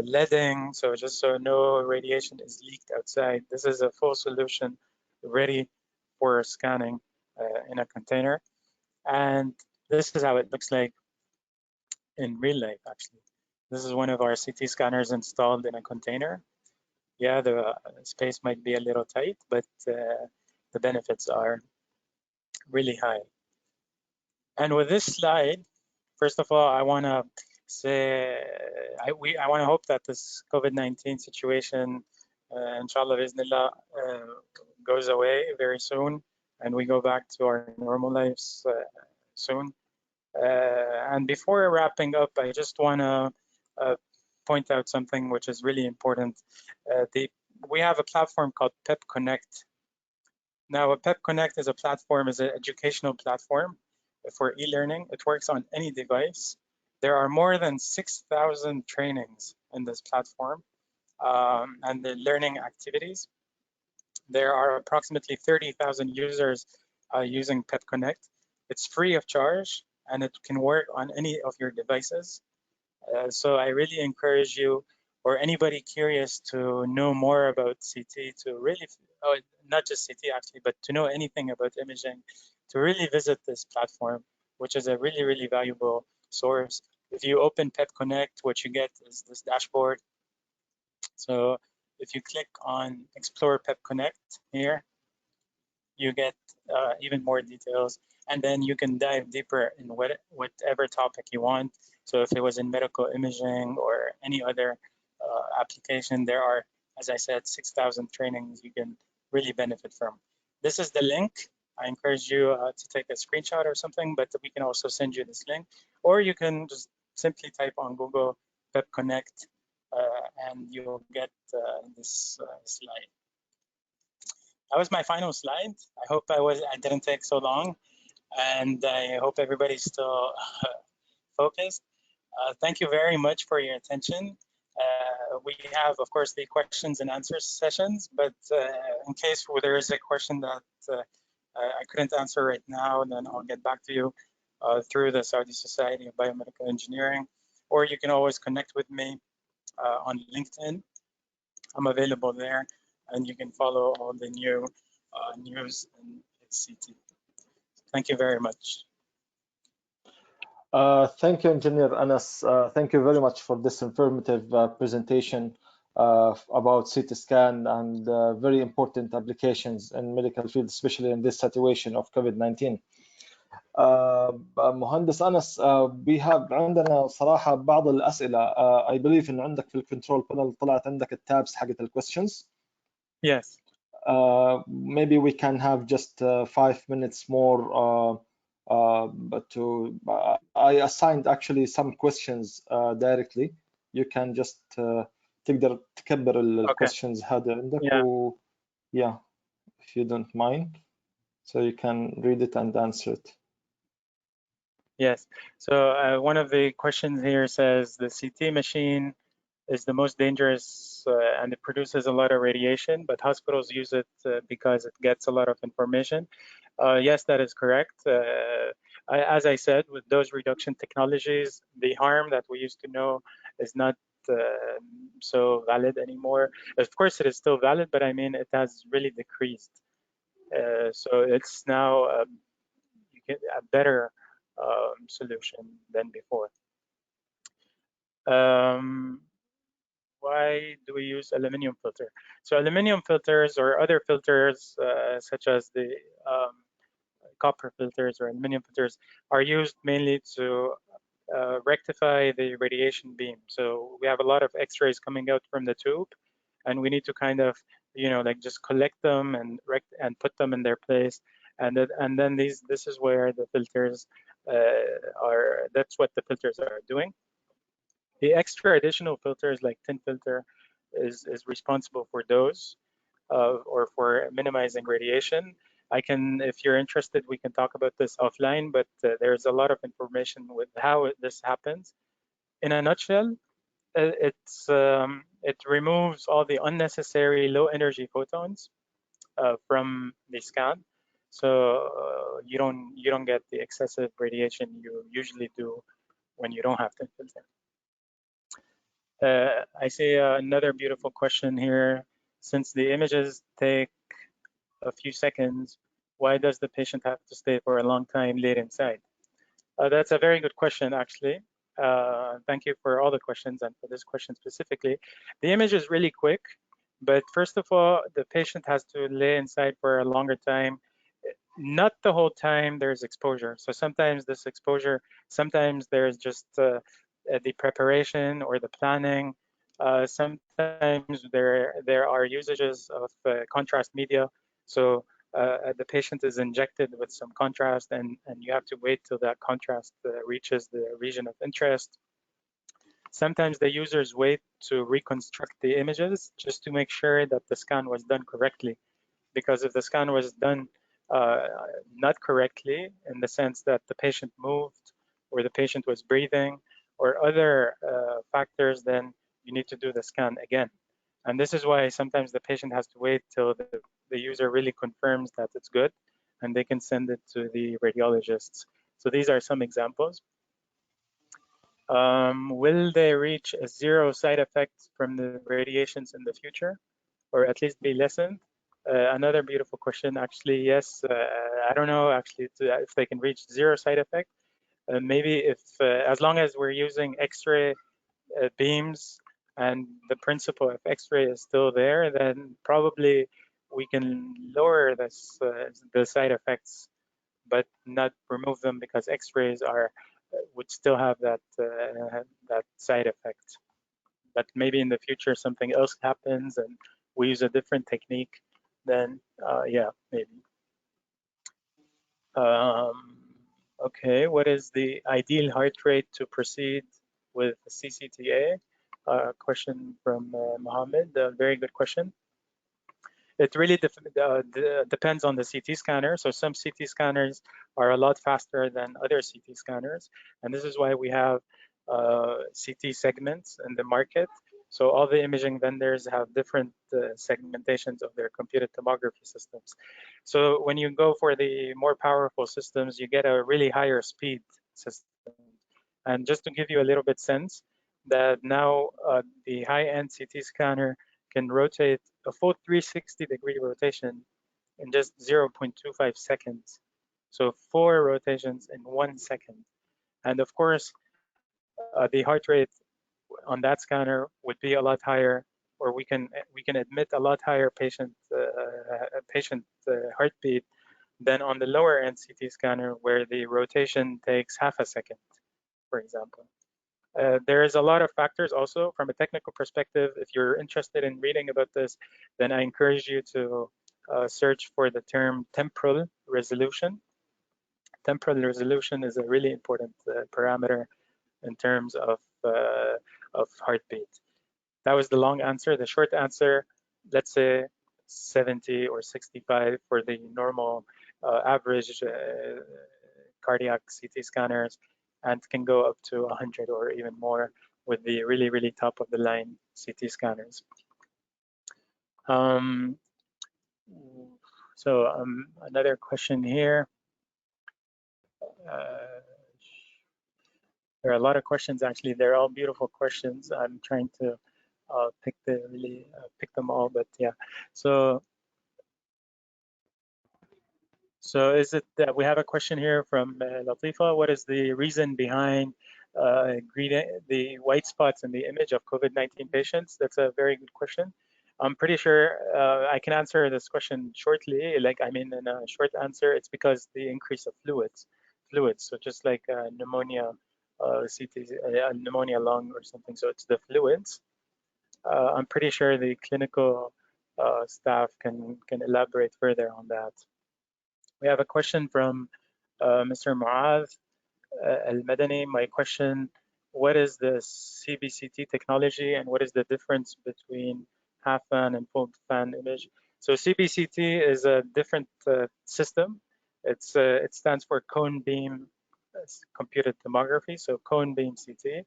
leading, so just so no radiation is leaked outside. This is a full solution ready for scanning in a container. And this is how it looks like in real life, actually. This is one of our CT scanners installed in a container. Yeah, the space might be a little tight, but the benefits are really high. And with this slide, first of all, I want to say, I want to hope that this COVID-19 situation, inshallah, biznillah, goes away very soon, and we go back to our normal lives soon. And before wrapping up, I just want to point out something which is really important. We have a platform called PEP Connect. Now, a PEP Connect is an educational platform for e-learning. It works on any device. There are more than 6,000 trainings in this platform and the learning activities. There are approximately 30,000 users using PEP Connect. It's free of charge, and it can work on any of your devices. So I really encourage you, or anybody curious to know more about CT, to really, not just CT actually, but to know anything about imaging, to really visit this platform, which is a really, really valuable source. If you open PEP Connect, what you get is this dashboard. So if you click on Explore PEP Connect here, you get even more details, and then you can dive deeper in whatever topic you want. So if it was in medical imaging or any other application, there are, as I said, 6,000 trainings you can really benefit from. This is the link. I encourage you to take a screenshot or something, but we can also send you this link, or you can just simply type on Google PEP Connect and you'll get this slide. That was my final slide. I hope I didn't take so long, and I hope everybody's still focused. Thank you very much for your attention. We have, of course, the questions and answers sessions, but in case there is a question that I couldn't answer right now, then I'll get back to you through the Saudi Society of Biomedical Engineering, or you can always connect with me on LinkedIn. I'm available there, and you can follow all the new news in CT. Thank you very much. Thank you, Engineer Anas. Thank you very much for this informative presentation about CT scan and very important applications in medical field, especially in this situation of COVID-19. مهندس أنس we have عندنا صراحة بعض الأسئلة. I believe إن عندك في الكنترول بانل طلعت عندك التابس حقت الكويستشنز. Yes. Maybe we can have just 5 minutes more I assigned actually some questions directly. You can just تقدر تكبر الquestions هذا عندك. Yeah, if you don't mind, so you can read it and answer it. Yes. So one of the questions here says the CT machine is the most dangerous and it produces a lot of radiation, but hospitals use it because it gets a lot of information. Yes, that is correct. As I said, with dose reduction technologies, the harm that we used to know is not so valid anymore. Of course, it is still valid, but I mean, it has really decreased. So it's now you get a better solution than before. Why do we use aluminum filter? So aluminum filters or other filters such as the copper filters or aluminum filters are used mainly to rectify the radiation beam. So we have a lot of x-rays coming out from the tube and we need to kind of, you know, like just collect them and put them in their place. And then this is where the filters that's what the filters are doing. The extra additional filters like tin filter is responsible for those or for minimizing radiation. If you're interested, we can talk about this offline, but there's a lot of information with how this happens. In a nutshell, it removes all the unnecessary low energy photons from the scan. So you don't get the excessive radiation you usually do when you don't have tin filter. I see another beautiful question here. Since the images take a few seconds, why does the patient have to stay for a long time laid inside? That's a very good question, actually. Thank you for all the questions and for this question specifically. The image is really quick, but first of all, the patient has to lay inside for a longer time. Not the whole time there's exposure. So sometimes this exposure, sometimes there's just the preparation or the planning. Sometimes there are usages of contrast media. So the patient is injected with some contrast and you have to wait till that contrast reaches the region of interest. Sometimes the users wait to reconstruct the images just to make sure that the scan was done correctly. Because if the scan was done not correctly, in the sense that the patient moved or the patient was breathing or other factors, then you need to do the scan again. And this is why sometimes the patient has to wait till the user really confirms that it's good and they can send it to the radiologists. So these are some examples. Will they reach a zero side effects from the radiations in the future, or at least be lessened? Another beautiful question, actually. Yes, I don't know actually if they can reach zero side effect. Maybe if as long as we're using X-ray beams and the principle of X-ray is still there, then probably we can lower this, the side effects, but not remove them, because X-rays would still have that that side effect. But maybe in the future something else happens and we use a different technique, then yeah, maybe. Okay, what is the ideal heart rate to proceed with CCTA? Question from Mohammed, a very good question. It really depends on the CT scanner. So some CT scanners are a lot faster than other CT scanners. And this is why we have CT segments in the market. So all the imaging vendors have different segmentations of their computed tomography systems. So when you go for the more powerful systems, you get a really higher speed system. And just to give you a little bit sense, that now the high-end CT scanner can rotate a full 360-degree rotation in just 0.25 seconds. So 4 rotations in 1 second. And of course, the heart rate on that scanner would be a lot higher, or we can admit a lot higher patient heartbeat than on the lower end CT scanner, where the rotation takes half a second, for example. There is a lot of factors also from a technical perspective. If you're interested in reading about this, then I encourage you to search for the term temporal resolution. Temporal resolution is a really important parameter in terms of heartbeat. That was the long answer. The short answer, let's say 70 or 65 for the normal average cardiac CT scanners, and can go up to 100 or even more with the really, really top of the line CT scanners. Another question here. There are a lot of questions, actually. They're all beautiful questions. I'm trying to pick them all, but yeah. So is it that we have a question here from Latifa? What is the reason behind the white spots in the image of COVID-19 patients? That's a very good question. I'm pretty sure I can answer this question shortly. In a short answer, it's because the increase of fluids. So just like pneumonia, pneumonia lung or something. So it's the fluids. I'm pretty sure the clinical staff can elaborate further on that. We have a question from Mr. Mu'adh Al-Madani. My question, what is the CBCT technology and what is the difference between half fan and full fan image? So CBCT is a different system. It stands for cone beam computed tomography, so cone beam CT.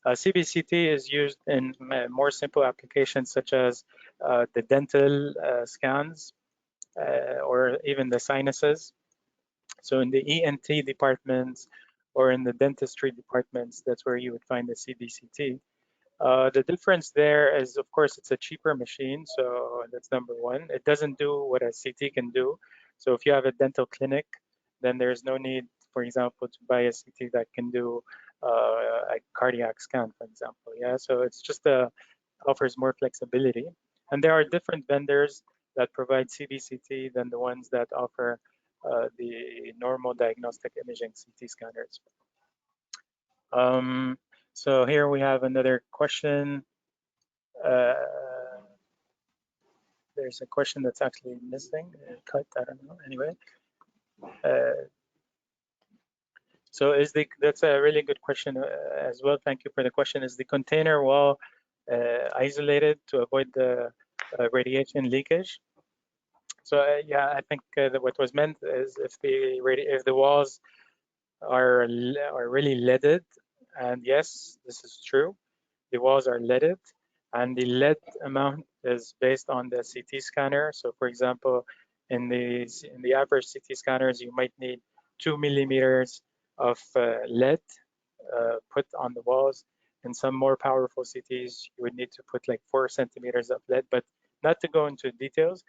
CBCT is used in more simple applications such as the dental scans or even the sinuses. So in the ENT departments or in the dentistry departments, that's where you would find the CBCT. The difference there is, of course, it's a cheaper machine, so that's number one. It doesn't do what a CT can do. So if you have a dental clinic, then there's no need, for example, to buy a CT that can do a cardiac scan, for example. Yeah, so it's just offers more flexibility. And there are different vendors that provide CBCT than the ones that offer the normal diagnostic imaging CT scanners. So here we have another question. There's a question that's actually missing. Cut, I don't know. Anyway. So that's a really good question as well. Thank you for the question. Is the container wall isolated to avoid the radiation leakage? So yeah, I think that what was meant is if the walls are really leaded, and yes, this is true. The walls are leaded, and the lead amount is based on the CT scanner. So for example, in the average CT scanners, you might need 2 millimeters of lead put on the walls. In some more powerful CTs, you would need to put like 4 centimeters of lead, but not to go into details.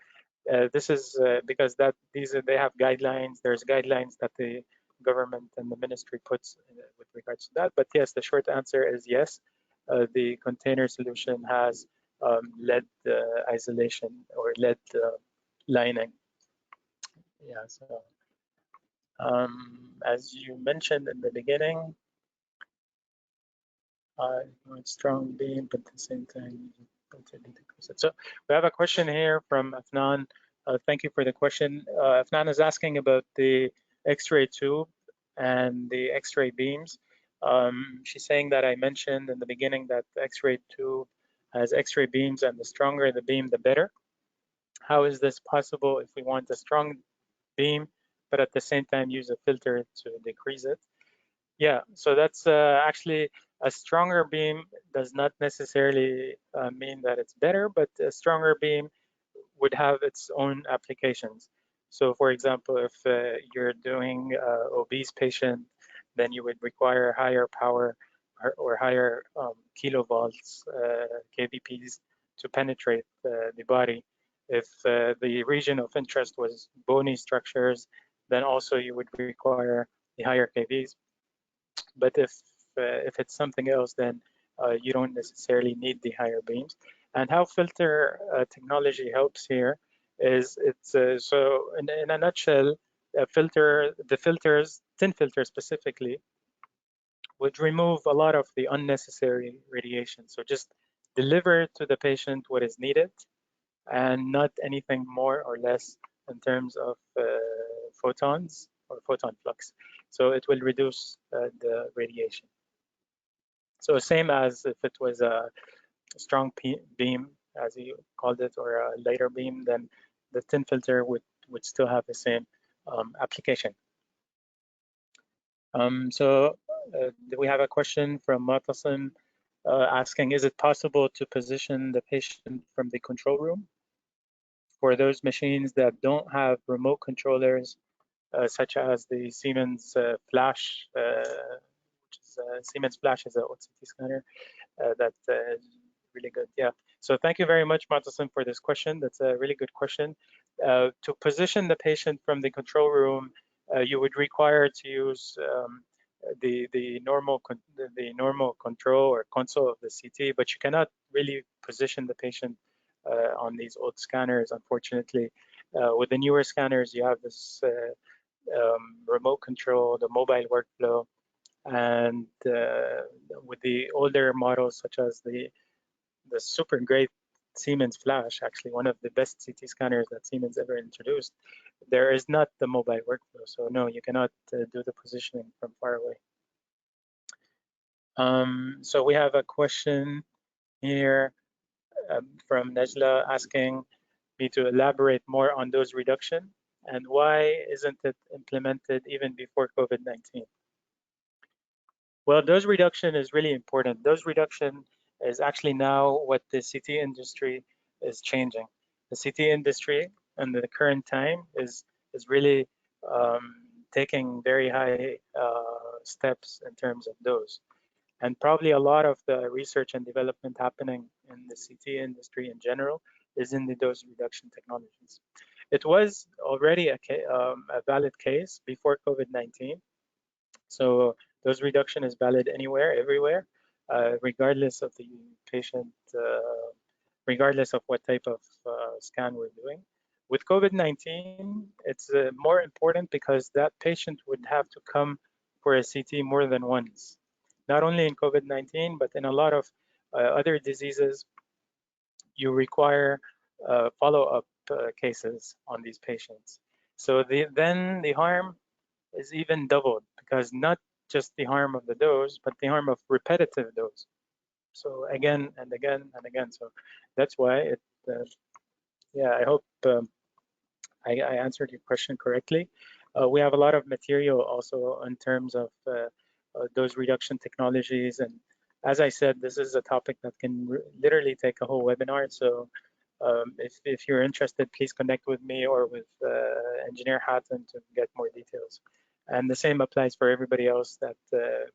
This is because they have guidelines. There's guidelines that the government and the ministry puts with regards to that. But yes, the short answer is yes. The container solution has lead isolation or lead lining. Yeah. So as you mentioned in the beginning, strong beam, but at the same time. So we have a question here from Afnan. Thank you for the question. Afnan is asking about the X-ray tube and the X-ray beams. She's saying that I mentioned in the beginning that the X-ray tube has X-ray beams, and the stronger the beam, the better. How is this possible if we want a strong beam, but at the same time use a filter to decrease it? Yeah, so that's actually A stronger beam does not necessarily mean that it's better, but a stronger beam would have its own applications. So for example, if you're doing obese patient, then you would require higher power or higher kilovolts, kVps, to penetrate the body. If the region of interest was bony structures, then also you would require the higher kVs. But if it's something else, then you don't necessarily need the higher beams. And how filter technology helps here is it's so in a nutshell, the filters, thin filters specifically, would remove a lot of the unnecessary radiation. So just deliver to the patient what is needed and not anything more or less in terms of photons or photon flux. So it will reduce the radiation. So same as if it was a strong beam, as you called it, or a lighter beam, then the thin filter would still have the same application. So we have a question from Matasan asking, is it possible to position the patient from the control room for those machines that don't have remote controllers, such as the Siemens Flash, which is Siemens Flash is a OCT scanner that is really good. Yeah. So thank you very much, Matasan, for this question. That's a really good question. To position the patient from the control room, you would require to use the normal control or console of the CT, but you cannot really position the patient on these old scanners, unfortunately. With the newer scanners, you have this remote control, the mobile workflow, and with the older models, such as the super great Siemens Flash, actually one of the best CT scanners that Siemens ever introduced, there is not the mobile workflow. So no, you cannot do the positioning from far away. So we have a question here from Nejla asking me to elaborate more on dose reduction and why isn't it implemented even before COVID-19? Well, dose reduction is really important. Dose reduction is actually now what the CT industry is changing. The CT industry in the current time is really taking very high steps in terms of dose. And probably a lot of the research and development happening in the CT industry in general is in the dose reduction technologies. It was already a valid case before COVID-19. So dose reduction is valid anywhere, everywhere, regardless of the patient, regardless of what type of scan we're doing. With COVID-19, it's more important because that patient would have to come for a CT more than once. Not only in COVID-19, but in a lot of other diseases, you require follow-up cases on these patients. So then the harm is even doubled because not just the harm of the dose, but the harm of repetitive dose. So again and again and again. So that's why it, yeah, I hope I answered your question correctly. We have a lot of material also in terms of dose reduction technologies. And as I said, this is a topic that can literally take a whole webinar. So if you're interested, please connect with me or with Engineer Hatton to get more details. And the same applies for everybody else that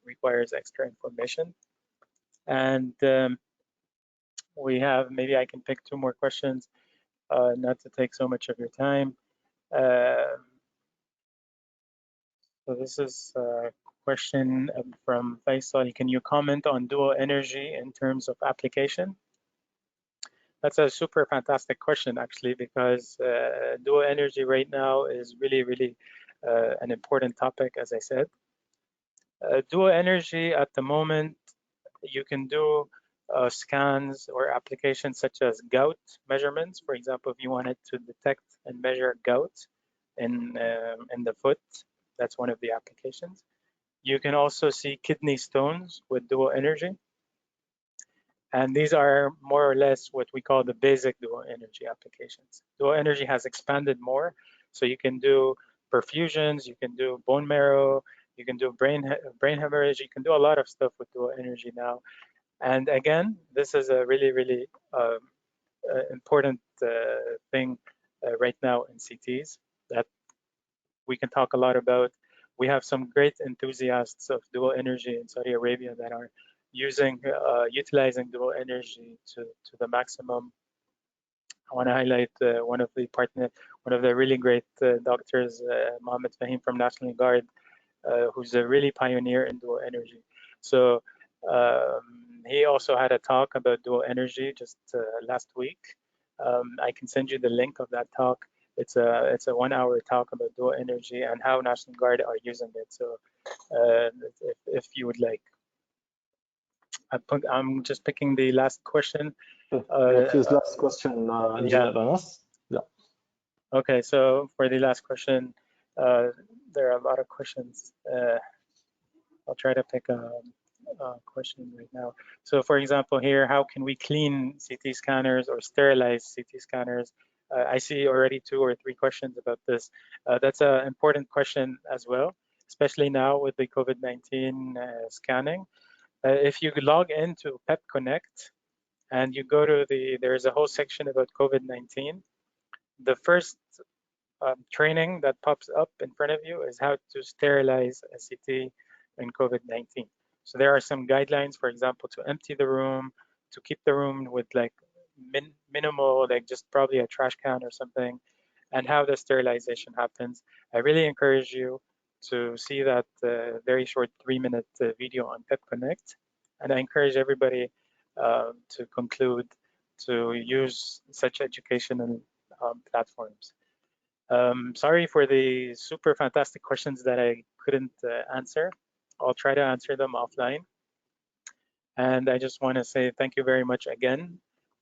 requires extra information. And we have, maybe I can pick 2 more questions, not to take so much of your time. So this is a question from Faisal. Can you comment on dual energy in terms of application? That's a super fantastic question, actually, because dual energy right now is really an important topic, as I said. Dual energy at the moment, you can do scans or applications such as gout measurements. For example, if you wanted to detect and measure gout in the foot, that's one of the applications. You can also see kidney stones with dual energy. And these are more or less what we call the basic dual energy applications. Dual energy has expanded more. So you can do perfusions, you can do bone marrow, You can do brain hemorrhage. You can do a lot of stuff with dual energy now. And again, this is a really important thing right now in CTs that we can talk a lot about. We have some great enthusiasts of dual energy in Saudi Arabia that are utilizing dual energy to the maximum. I want to highlight one of the really great doctors, Mohammed Fahim from National Guard, who's a really pioneer in dual energy. So he also had a talk about dual energy just last week. I can send you the link of that talk. It's a 1 hour talk about dual energy and how National Guard are using it. So if you would like, I'm just picking the last question. Please, last question, Engineer Anas. Yeah. Okay, so for the last question, there are a lot of questions. I'll try to pick a question right now. So for example here, how can we clean CT scanners or sterilize CT scanners? I see already 2 or 3 questions about this. That's an important question as well, especially now with the COVID-19 scanning. If you log into PEP Connect and you go to there's a whole section about COVID-19, the first training that pops up in front of you is how to sterilize a CT in COVID-19. So there are some guidelines, for example, to empty the room, to keep the room with like minimal, like just probably a trash can or something, and how the sterilization happens. I really encourage you to see that very short 3-minute video on PEP Connect. And I encourage everybody to conclude to use such educational platforms. Sorry for the super fantastic questions that I couldn't answer. I'll try to answer them offline. And I just want to say thank you very much again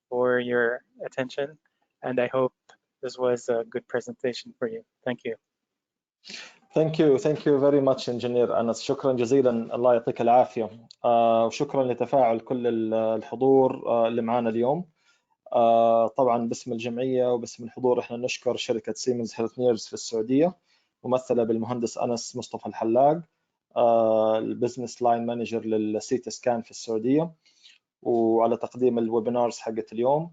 for your attention. And I hope this was a good presentation for you. Thank you. Thank you very much Engineer أنس. شكرا جزيلا، الله يعطيك العافية، وشكرا لتفاعل كل الحضور اللي معنا اليوم. طبعا باسم الجمعية وباسم الحضور احنا نشكر شركة سيمنز هيلثنيرز في السعودية ممثلة بالمهندس أنس مصطفى الحلاق، البزنس لاين مانجر للسيتي سكان في السعودية، وعلى تقديم الويبينارز حقت اليوم.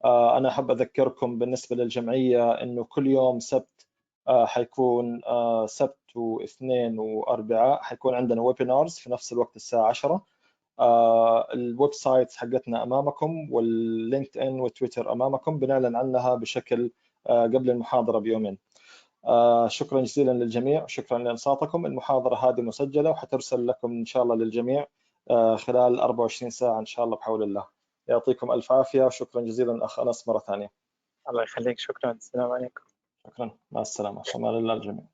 أنا أحب أذكركم بالنسبة للجمعية إنه كل يوم سبت حيكون سبت واثنين وأربعاء حيكون عندنا ويبينارز في نفس الوقت الساعة 10. الويب سايت حقتنا أمامكم واللينكد إن وتويتر أمامكم، بنعلن عنها بشكل قبل المحاضرة بيومين. شكرا جزيلا للجميع، شكرا لإنصاتكم. المحاضرة هذه مسجلة وحترسل لكم إن شاء الله للجميع خلال 24 ساعة إن شاء الله بحول الله. يعطيكم ألف عافية وشكرا جزيلا أخ أنس مرة ثانية. الله يخليك، شكرا، السلام عليكم. شكرا، مع السلامة، في أمان الله الجميع.